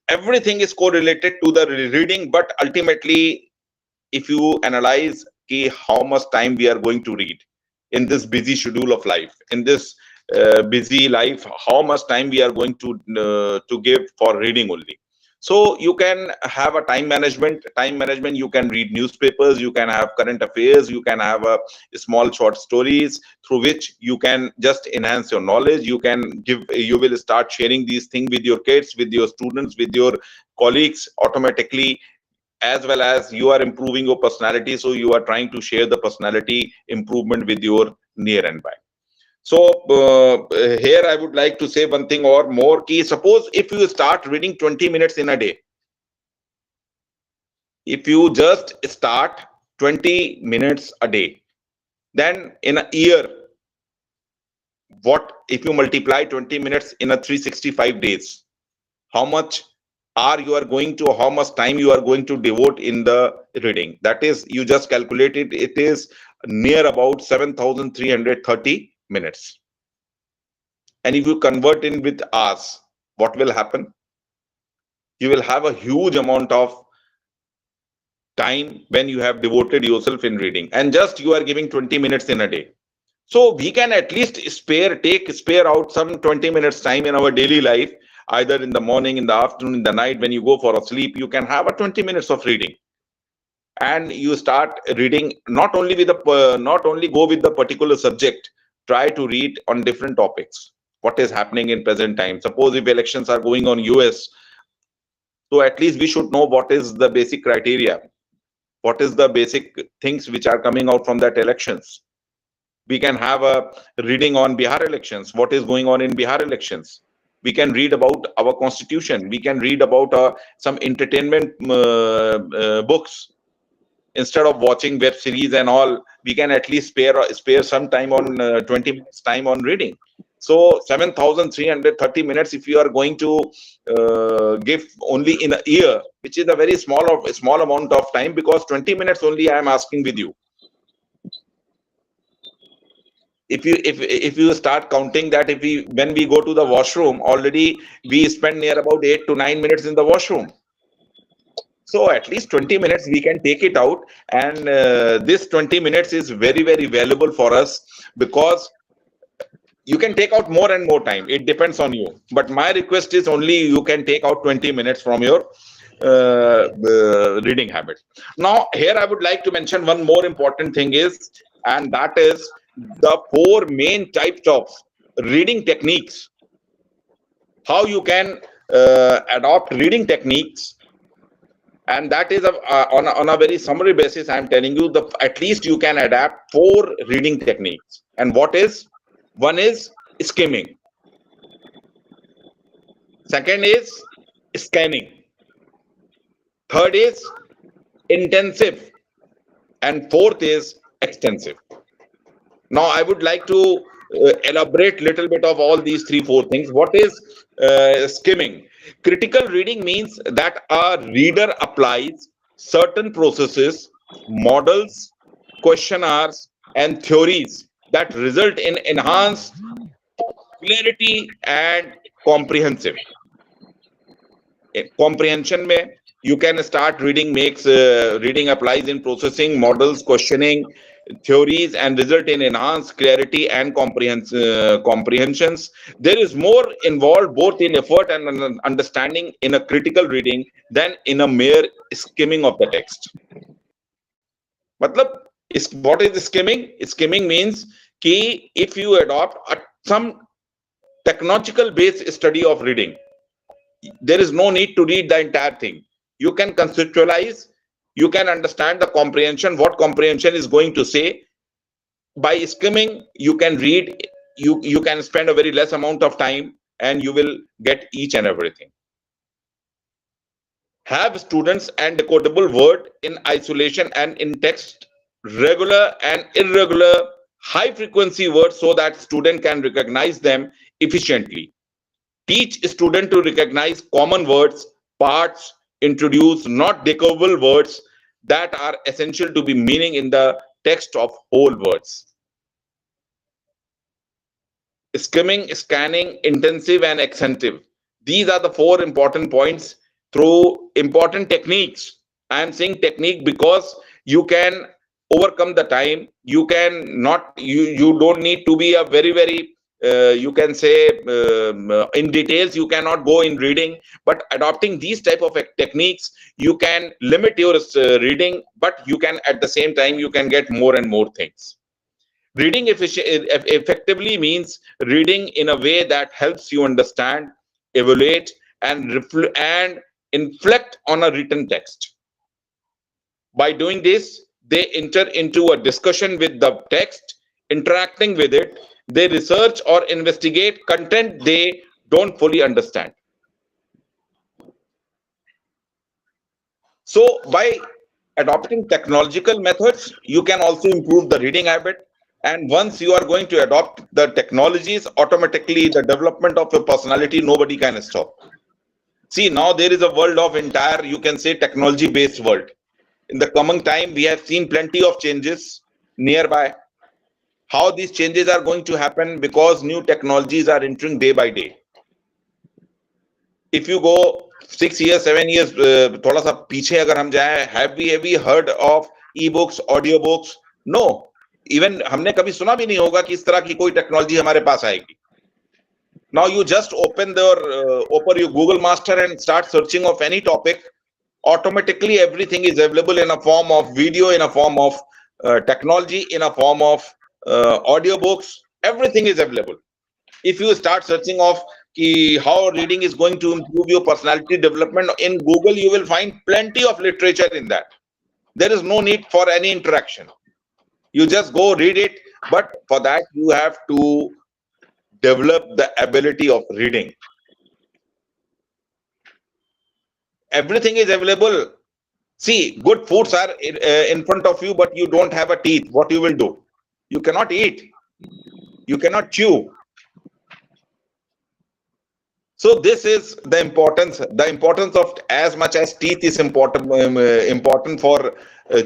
Everything is correlated to the reading, but ultimately, if you analyze how much time we are going to read in this busy schedule of life, in this busy life, how much time we are going to give for reading only. So you can have a time management. You can read newspapers, you can have current affairs, you can have a small short stories through which you can just enhance your knowledge. You will start sharing these things with your kids, with your students, with your colleagues automatically, as well as you are improving your personality. So you are trying to share the personality improvement with your near and by. So here I would like to say one thing or more. Suppose if you start reading 20 minutes in a day, if you just start 20 minutes a day, then in a year, what if you multiply 20 minutes in a 365 days, how much how much time you are going to devote in the reading? That is, you just calculated, it is near about 7,330 minutes. And if you convert in with hours, what will happen? You will have a huge amount of time when you have devoted yourself in reading, and just you are giving 20 minutes in a day. So we can at least spare out some 20 minutes time in our daily life, either in the morning, in the afternoon, in the night, when you go for a sleep, you can have a 20 minutes of reading. And you start reading, not only not only go with the particular subject, try to read on different topics. What is happening in present time? Suppose if elections are going on US, so at least we should know what is the basic criteria, what is the basic things which are coming out from that elections. We can have a reading on Bihar elections, what is going on in Bihar elections. We can read about our constitution. We can read about some entertainment books. Instead of watching web series and all, we can at least spare some time on 20 minutes time on reading. So 7,330 minutes, if you are going to give only in a year, which is a very small amount of time, because 20 minutes only I am asking with you. If you start counting that, when we go to the washroom, already we spend near about 8 to 9 minutes in the washroom. So at least 20 minutes we can take it out, and this 20 minutes is very, very valuable for us, because you can take out more and more time. It depends on you. But my request is only you can take out 20 minutes from your reading habit. Now, here I would like to mention one more important thing is, and that is the 4 main types of reading techniques. How you can adopt reading techniques. And that is on a very summary basis, I am telling you, at least you can adapt 4 reading techniques. And what is? One is skimming. Second is scanning. Third is intensive. And fourth is extensive. Now, I would like to elaborate a little bit of all these 3-4 things. What is skimming? Critical reading means that a reader applies certain processes, models, questionnaires, and theories that result in enhanced clarity and comprehension. Mein, you can start reading reading applies in processing, models, questioning, theories, and result in enhanced clarity and comprehensions. There is more involved both in effort and understanding in a critical reading than in a mere skimming of the text. Matlab, what is skimming? Skimming means कि if you adopt some technological based study of reading, there is no need to read the entire thing. You can conceptualize, you can understand the comprehension, what comprehension is going to say. By skimming, you can read, you can spend a very less amount of time, and you will get each and everything. Have students and decodable word in isolation and in text, regular and irregular, high frequency words, so that student can recognize them efficiently. Teach student to recognize common words, parts, introduce not decodable words that are essential to be meaning in the text of whole words. Skimming, scanning, intensive, and extensive. These are the 4 important points through important techniques. I am saying technique because you can overcome the time. You can not, you don't need to be a very you can say in details, you cannot go in reading, but adopting these type of techniques, you can limit your reading, but you can at the same time, you can get more and more things. Reading effectively means reading in a way that helps you understand, evaluate, and inflect on a written text. By doing this, they enter into a discussion with the text, interacting with it. They research or investigate content they don't fully understand. So by adopting technological methods, you can also improve the reading habit. And once you are going to adopt the technologies, automatically the development of your personality, nobody can stop. See, now there is a world of entire, you can say, technology-based world. In the coming time, we have seen plenty of changes nearby. How these changes are going to happen, because new technologies are entering day by day. If you go 6 years, 7 years, थोड़ा सा पीछे अगर हम जाएं, have we heard of ebooks, audiobooks? No. Even हमने कभी सुना भी नहीं होगा कि इस तरह की कोई टेक्नोलॉजी हमारे पास आएगी. Now you just open your Google Master and start searching of any topic. Automatically everything is available in a form of video, in a form of technology, in a form of audiobooks. Everything is available. If you start searching of how reading is going to improve your personality development in Google, you will find plenty of literature in that. There is no need for any interaction. You just go read it, but for that you have to develop the ability of reading. Everything is available. See, good foods are in front of you, but you don't have a teeth. What you will do? You cannot eat. You cannot chew. So this is the importance. The importance of, as much as teeth is important for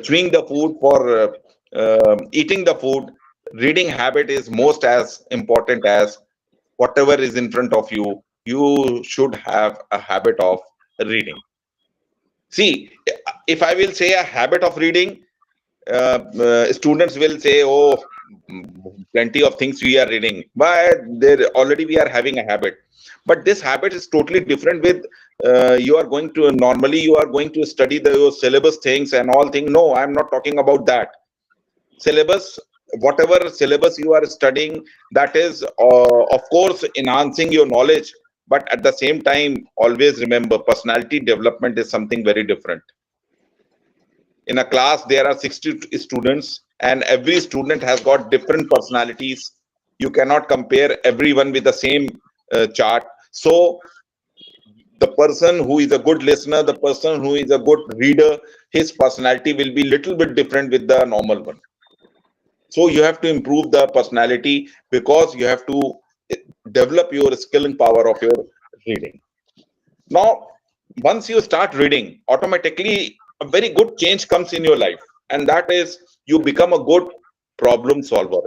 chewing the food, for eating the food. Reading habit is most as important as whatever is in front of you. You should have a habit of reading. See, if I will say a habit of reading, students will say, oh, plenty of things we are reading, but there already we are having a habit. But this habit is totally different with you are going to study your syllabus things and all things. No, I'm not talking about that. Syllabus, whatever syllabus you are studying, that is of course enhancing your knowledge. But at the same time, always remember, personality development is something very different. In a class, there are 60 students, and every student has got different personalities. You cannot compare everyone with the same chart. So the person who is a good listener, the person who is a good reader, his personality will be little bit different with the normal one. So you have to improve the personality, because you have to develop your skill and power of your reading. Now, once you start reading, automatically a very good change comes in your life, and that is you become a good problem solver.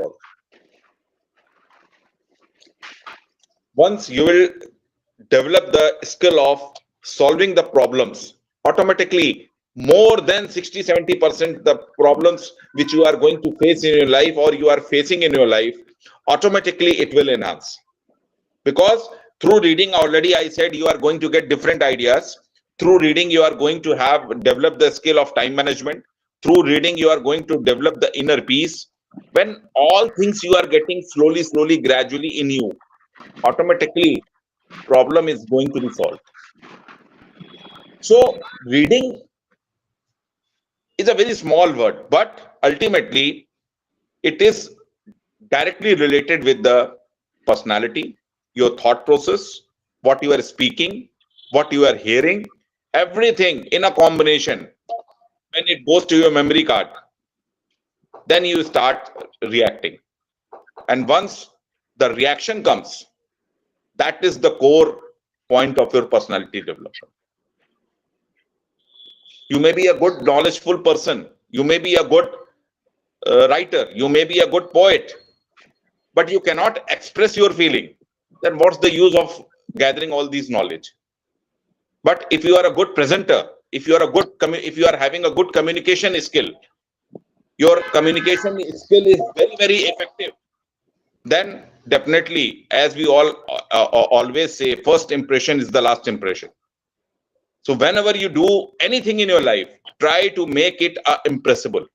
Once you will develop the skill of solving the problems, automatically more than 60-70% the problems which you are going to face in your life or you are facing in your life, automatically it will enhance. Because through reading, already I said, you are going to get different ideas. Through reading, you are going to develop the skill of time management. Through reading, you are going to develop the inner peace. When all things you are getting slowly, gradually in you, automatically problem is going to be solved. So reading is a very small word, but ultimately it is directly related with the personality, your thought process, what you are speaking, what you are hearing, everything in a combination. When it goes to your memory card, then you start reacting. And once the reaction comes, that is the core point of your personality development. You may be a good knowledgeful person, you may be a good writer, you may be a good poet, but you cannot express your feeling. Then what's the use of gathering all these knowledge? But if you are a good presenter, if you are having a good communication skill, your communication skill is very effective, then definitely, as we all always say, first impression is the last impression. So whenever you do anything in your life, try to make it impressible.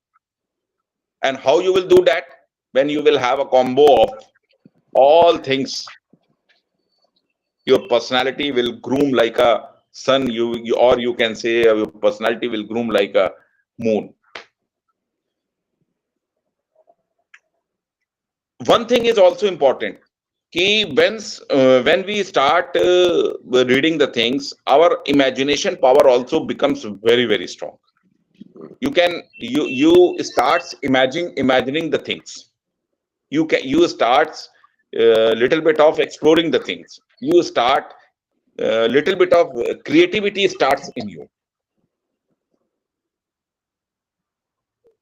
And how you will do that? When you will have a combo of all things. Your personality will groom like a sun, or you can say your personality will groom like a moon. One thing is also important. When we start reading the things, our imagination power also becomes very strong. You start imagining the things. You start little bit of exploring the things. You start little bit of creativity starts in you.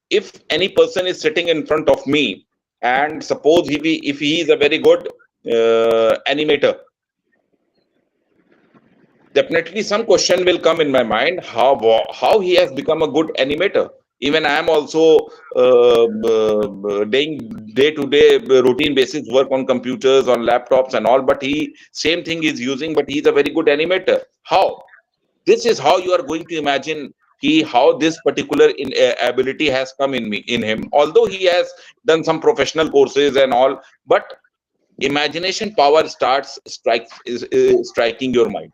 If any person is sitting in front of me, and suppose if he is a very good animator, definitely some question will come in my mind, how he has become a good animator. Even I am also doing day-to-day routine basis work on computers, on laptops and all, but he same thing is using, but he's a very good animator. How? This is how you are going to imagine how this particular ability has come in him, although he has done some professional courses and all, but imagination power starts striking your mind.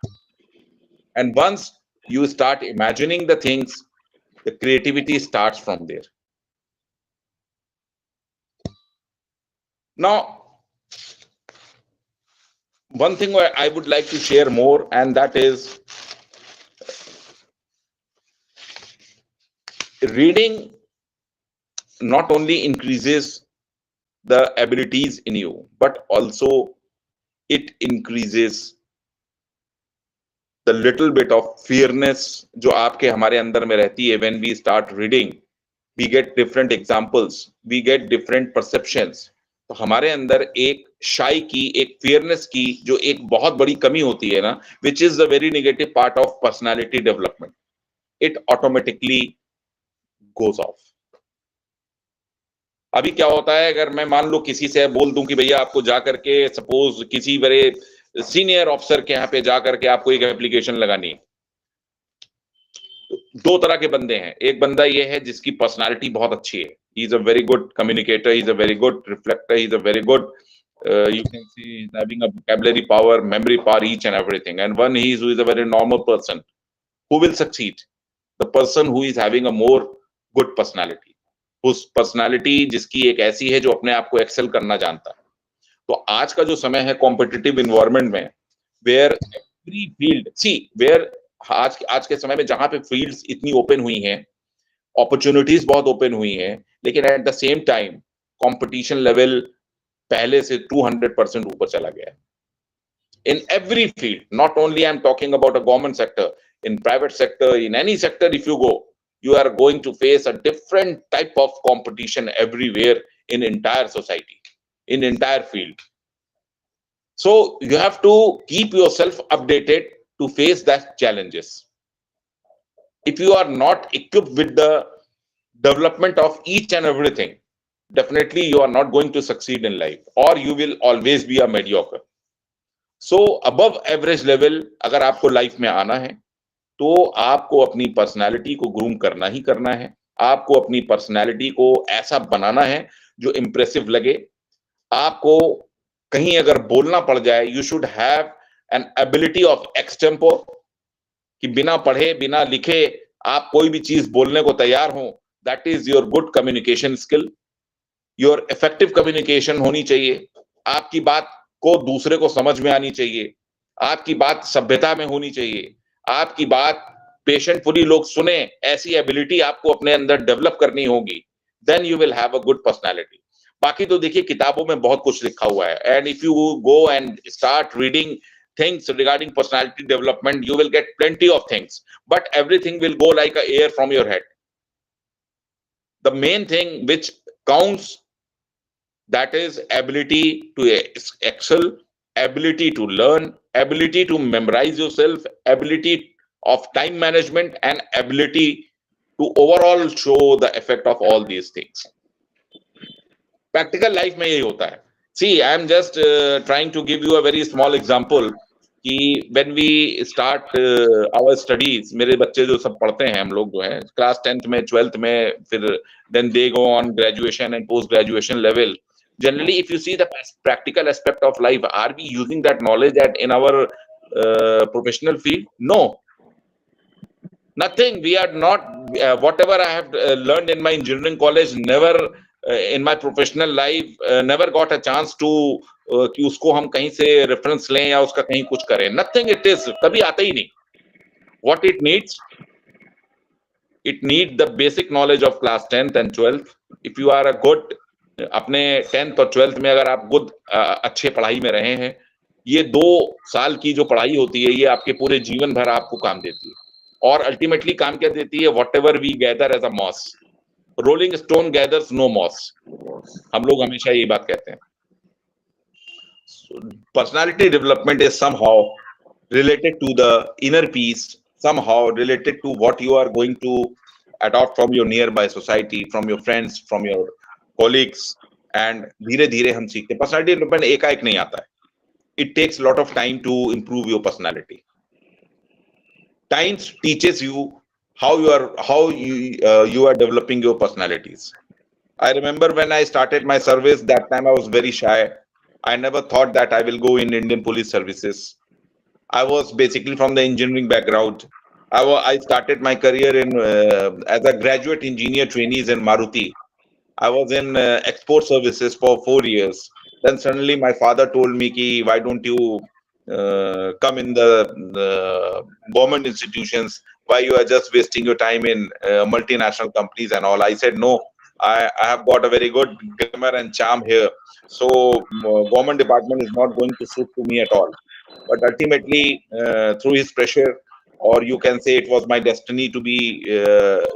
And once you start imagining the things, the creativity starts from there. Now, one thing I would like to share more, and that is reading not only increases the abilities in you, but also it increases the little bit of fearness जो आपके हमारे अंदर में रहती है. When we start reading, we get different examples, we get different perceptions. तो हमारे अंदर एक शाई की, एक fearness की जो एक बहुत बड़ी कमी होती है ना, which is the very negative part of personality development, it automatically goes off. अभी क्या होता है, अगर मैं मान लो किसी से बोल दूं कि भैया आपको जा करके सपोज किसी बड़े सीनियर ऑफिसर के यहाँ पे जा करके आपको एक एप्लीकेशन लगानी है, दो तरह के बंदे हैं. एक बंदा ये है जिसकी पर्सनालिटी बहुत अच्छी है, he is a very good communicator, he is a very good reflector, he is a very good you can see he's having a vocabulary power, memory power, each and everything. And one who is a very normal person. Who will succeed? The person who is having a more good personality, whose personality जिसकी एक ऐसी है जो अपने आप को Excel करना जानता है. तो आज का जो समय है कॉम्पिटिटिव इन्वायरमेंट में, वेयर एवरी फील्ड वेयर आज के समय में जहां पे फील्ड्स इतनी ओपन हुई हैं, अपॉर्चुनिटीज बहुत ओपन हुई हैं, लेकिन at the same time competition level पहले से 200% ऊपर चला गया है. In every field, not only I'm talking about a government sector, in private sector, in any sector if you go, you are going to face a different type of competition everywhere in entire society, in entire field. So you have to keep yourself updated to face that challenges. If you are not equipped with the development of each and everything, definitely you are not going to succeed in life, or you will always be a mediocre. So above average level अगर आपको life में आना है, तो आपको अपनी personality को groom करना ही करना है. आपको अपनी पर्सनालिटी को ऐसा बनाना है जो इंप्रेसिव लगे. आपको कहीं अगर बोलना पड़ जाए, you should have an ability of extempore, कि बिना पढ़े बिना लिखे आप कोई भी चीज बोलने को तैयार हो. That is your good communication skill. Your effective communication होनी चाहिए. आपकी बात को दूसरे को समझ में आनी चाहिए. आपकी बात सभ्यता में होनी चाहिए. आपकी बात पेशेंटफुली लोग सुने, ऐसी एबिलिटी आपको अपने अंदर डेवलप करनी होगी. Then you will have a good personality. बाकी तो देखिए किताबों में बहुत कुछ लिखा हुआ है, and if you go and start reading things regarding personality development, you will get plenty of things, but everything will go like a air from your head. The main thing which counts, that is ability to excel, ability to learn, ability to memorize yourself, ability of time management, and ability to overall show the effect of all these things. Practical life में यही होता है. See, I am just trying to give you a very small example कि when we start our studies, मेरे बच्चे जो सब पढ़ते हैं, हम लोग जो हैं क्लास 10th में 12th में, फिर then they go on graduation and post graduation level. Generally, if you see the practical aspect of life, are we using that knowledge in our professional field? No, nothing. We are not. Whatever I have learned in my engineering college, never in my professional life, never got a chance to कि उसको हम कहीं से reference लें या उसका कहीं कुछ करें. Nothing. It is कभी आता ही नहीं. What it needs the basic knowledge of class 10th and 12th. If you are a good, अपने 10th और 12th में अगर आप गुड अच्छे पढ़ाई में रहे हैं, ये 2 साल की जो पढ़ाई होती है, ये आपके पूरे जीवन भर आपको काम देती है. और अल्टीमेटली काम क्या देती है? Whatever we gather as a moss, rolling stone gathers no moss. हम लोग हमेशा ये बात कहते हैं. Personality development is somehow related to the inner peace, somehow related to what you are going to adopt from your nearby society, from your friends, from your colleagues, and धीरे धीरे हम सीखते हैं. Personality development एकाएक नहीं आता है. It takes a lot of time to improve your personality. Time teaches you how you are developing your personalities. I remember when I started my service, that time I was very shy. I never thought that I will go in Indian police services. I was basically from the engineering background. I started my career in as a graduate engineer trainees in Maruti. I was in export services for 4 years. Then suddenly my father told me, "Ki, why don't you come in the government institutions? Why you are just wasting your time in multinational companies and all?" I said, "No, I have got a very good glamour and charm here. So government department is not going to suit to me at all." But ultimately, through his pressure, or you can say it was my destiny to be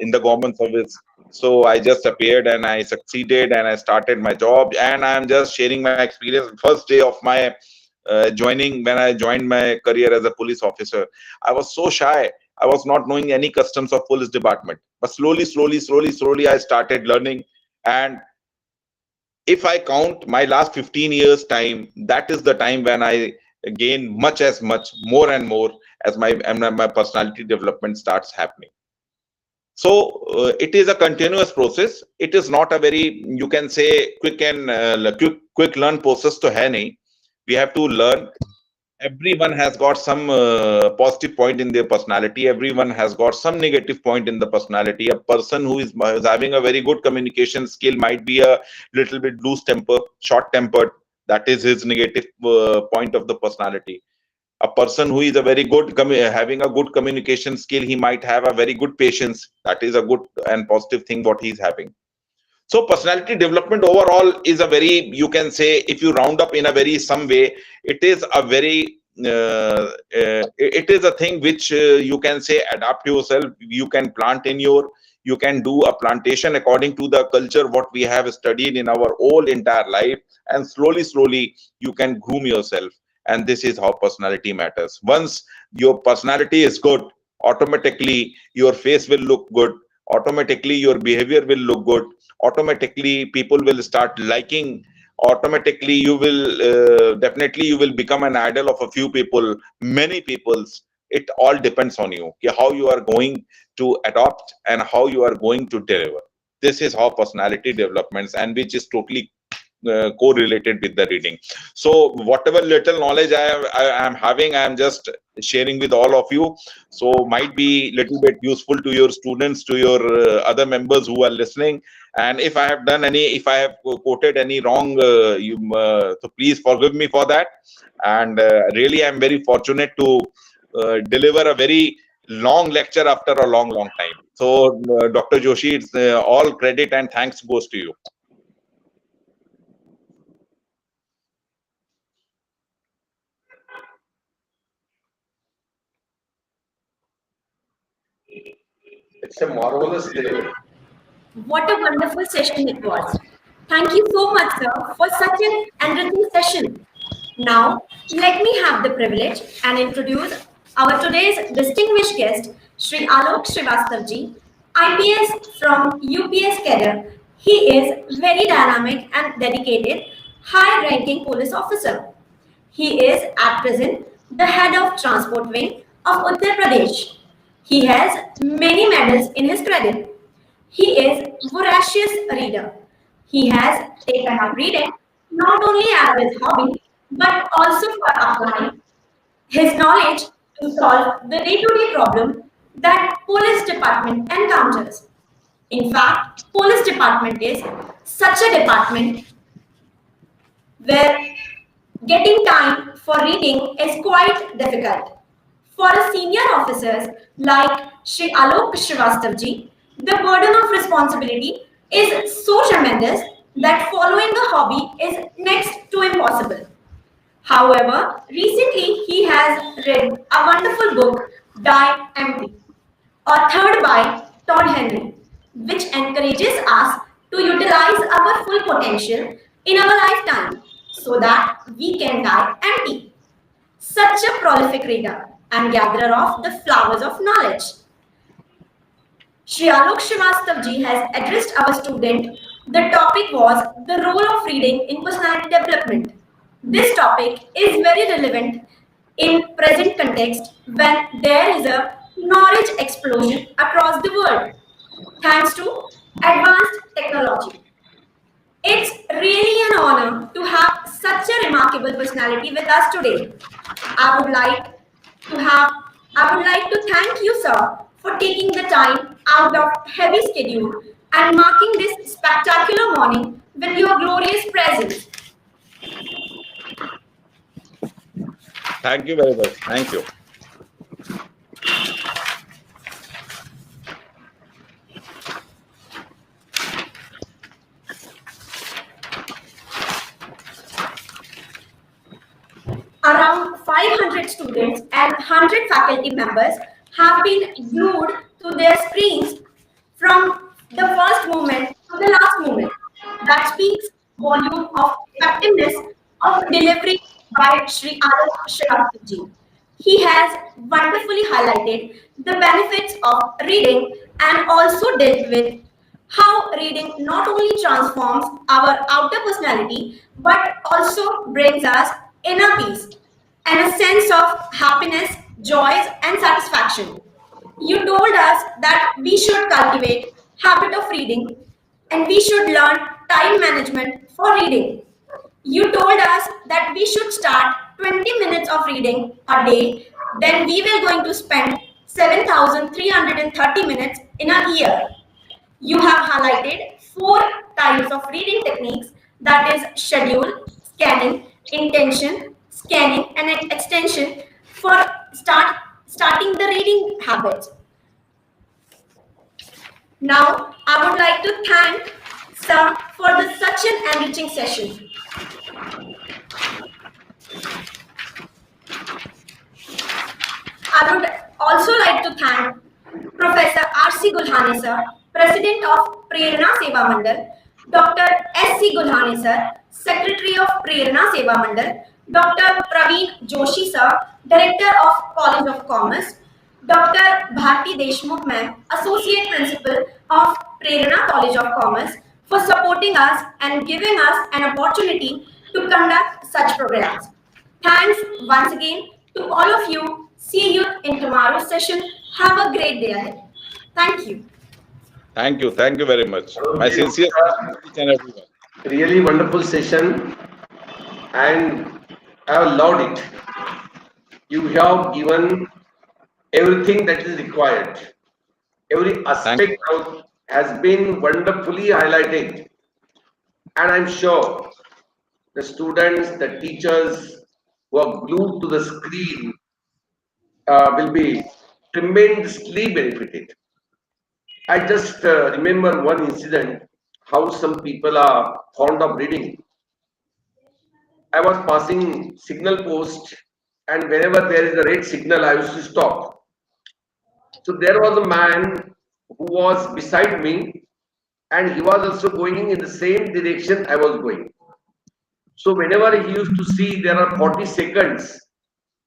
in the government service. So I just appeared and I succeeded and I started my job, and I'm just sharing my experience. First day of my when I joined my career as a police officer, I was so shy. I was not knowing any customs of police department. But slowly, I started learning. And if I count my last 15 years time, that is the time when I gain much more and more as my personality development starts happening. So it is a continuous process. It is not a very, you can say, quick learn process to hai nahi. We have to learn. Everyone has got some positive point in their personality. Everyone has got some negative point in the personality. A person who is having a very good communication skill might be a little bit loose temper, short tempered. That is his negative point of the personality. A person who is a very good having a good communication skill, he might have a very good patience. That is a good and positive thing what he's having. So personality development overall is a very, you can say, if you round up in a very some way, it is a very it is a thing which you can say adapt yourself. You can plant in you can do a plantation according to the culture what we have studied in our whole entire life, and slowly you can groom yourself. And this is how personality matters. Once your personality is good, automatically your face will look good, automatically your behavior will look good, automatically people will start liking, automatically you will definitely you will become an idol of a few people, many peoples. It all depends on you, how you are going to adopt and how you are going to deliver. This is how personality developments, and which is totally correlated with the reading. So whatever little knowledge I am having, I am just sharing with all of you. So might be little bit useful to your students, to your other members who are listening. And if I have done if I have quoted any wrong, so please forgive me for that. And really, I'm very fortunate to deliver a very long lecture after a long time. So Dr. Joshi, it's all credit and thanks goes to you. It's a marvelous day. What a wonderful session it was. Thank you so much, sir, for such an enriching session. Now, let me have the privilege and introduce our today's distinguished guest, Sri Alok Srivastavji, IPS from UPS cadre. He is very dynamic and dedicated, high-ranking police officer. He is at present the head of transport wing of Uttar Pradesh. He has many medals in his credit. He is voracious reader. He has taken up reading not only as his hobby but also for applying his knowledge to solve the day-to-day problem that police department encounters. In fact, police department is such a department where getting time for reading is quite difficult. For a senior officers like Sri Alok Srivastavji, the burden of responsibility is so tremendous that following a hobby is next to impossible. However, recently he has read a wonderful book, Die Empty, authored by Todd Henry, which encourages us to utilize our full potential in our lifetime so that we can die empty. Such a prolific reader and gatherer of the flowers of knowledge. Shri Alok Srivastavji has addressed our student. The topic was the role of reading in personality development. This topic is very relevant in present context when there is a knowledge explosion across the world thanks to advanced technology. It's really an honor to have such a remarkable personality with us today. I would like to have I would like to thank you, sir, for taking the time out of heavy schedule and marking this spectacular morning with your glorious presence. Thank you very much. Thank you. Around 500 students and 100 faculty members have been glued to their screens from the first moment to the last moment. That speaks volume of effectiveness of delivery by Sri Alok Srivastavji. He has wonderfully highlighted the benefits of reading and also dealt with how reading not only transforms our outer personality but also brings us inner peace and a sense of happiness, joys, and satisfaction. You told us that we should cultivate habit of reading and we should learn time management for reading. You told us that we should start 20 minutes of reading a day, then we were going to spend 7,330 minutes in a year. You have highlighted four types of reading techniques, that is schedule, scanning, intention, scanning, and extension for starting the reading habits. Now, I would like to thank Sir for such an enriching session. I would also like to thank Professor R.C. Gulhane sir, President of Prerna Seva Mandal, Dr. S.C. Gulhane sir, Secretary of Prerna Seva Mandal, Dr. Praveen Joshi sir, Director of College of Commerce, Dr. Bharti Deshmukh ma'am, Associate Principal of Prerna College of Commerce, for supporting us and giving us an opportunity to conduct such programs. Thanks once again to all of you. See you in tomorrow's session. Have a great day ahead. Thank you. Thank you. Thank you very much. My sincere thanks to each and everyone. Really wonderful session, and I have loved it. You have given everything that is required. Every aspect has been wonderfully highlighted, and I'm sure the students, the teachers who are glued to the screen will be tremendously benefited. I just remember one incident, how some people are fond of reading. I was passing signal post, and whenever there is a red signal, I used to stop. So there was a man who was beside me, and he was also going in the same direction I was going. So whenever he used to see there are 40 seconds,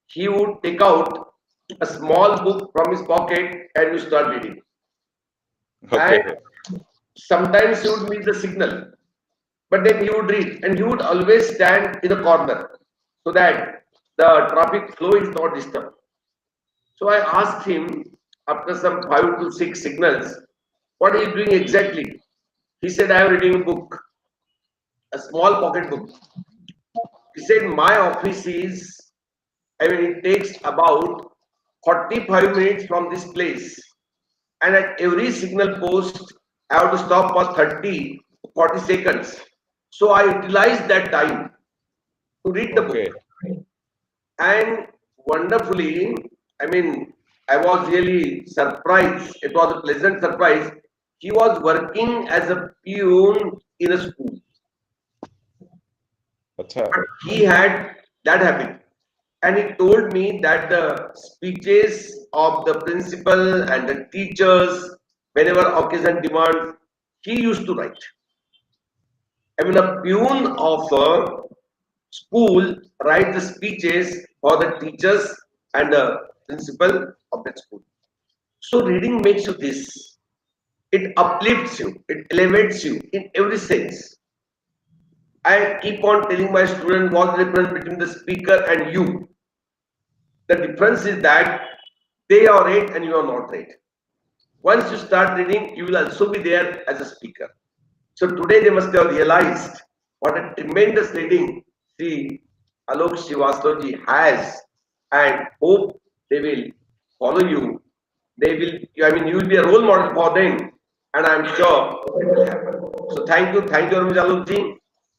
he would take out a small book from his pocket and you start reading. Okay. And sometimes he would miss the signal, but then he would read, and he would always stand in the corner so that the traffic flow is not disturbed. So I asked him after some 5 to 6 signals, what are you doing exactly? He said, I am reading a book, a small pocket book. He said, my office is, it takes about 45 minutes from this place. And at every signal post, I have to stop for 30, 40 seconds. So I utilized that time to read the book. And wonderfully, I was really surprised. It was a pleasant surprise. He was working as a peon in a school. But he had that habit. And he told me that the speeches of the principal and the teachers, whenever occasion demands, he used to write. A peon of a school writes the speeches for the teachers and the principal of that school. So reading makes you this. it uplifts you, it elevates you in every sense. I keep on telling my students what's the difference between the speaker and you. The difference is that they are read and you are not read. Once you start reading, you will also be there as a speaker. So today they must have realized what a tremendous reading Sri Alok Srivastava has, and hope they will follow you. They will, I mean, you will be a role model for them, and I'm sure it will happen. So thank you, Arvind Alokji,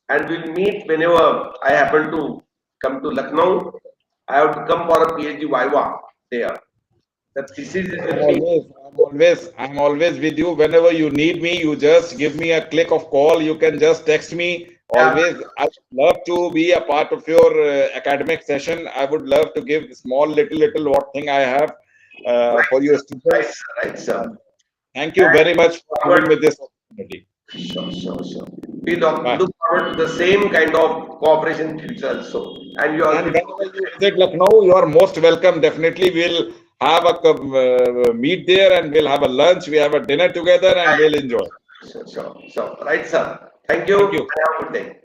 and we'll meet whenever I happen to come to Lucknow. I have to come for a PhD Viva there. The thesis is with me. I'm always with you. Whenever you need me, you just give me a click of call. You can just text me. Always, I would love to be a part of your academic session. I would love to give small, little what thing I have for your students. Right, sir. Thank you very much for giving me this opportunity. Sure. We look forward to the same kind of cooperation in future also. And you are. And whenever you visit Lucknow, you are most welcome. Definitely, we'll have a meet there, and we'll have a lunch. We have a dinner together, and we'll enjoy. Sure. Right, sir. Thank you. Thank you. And have a good day.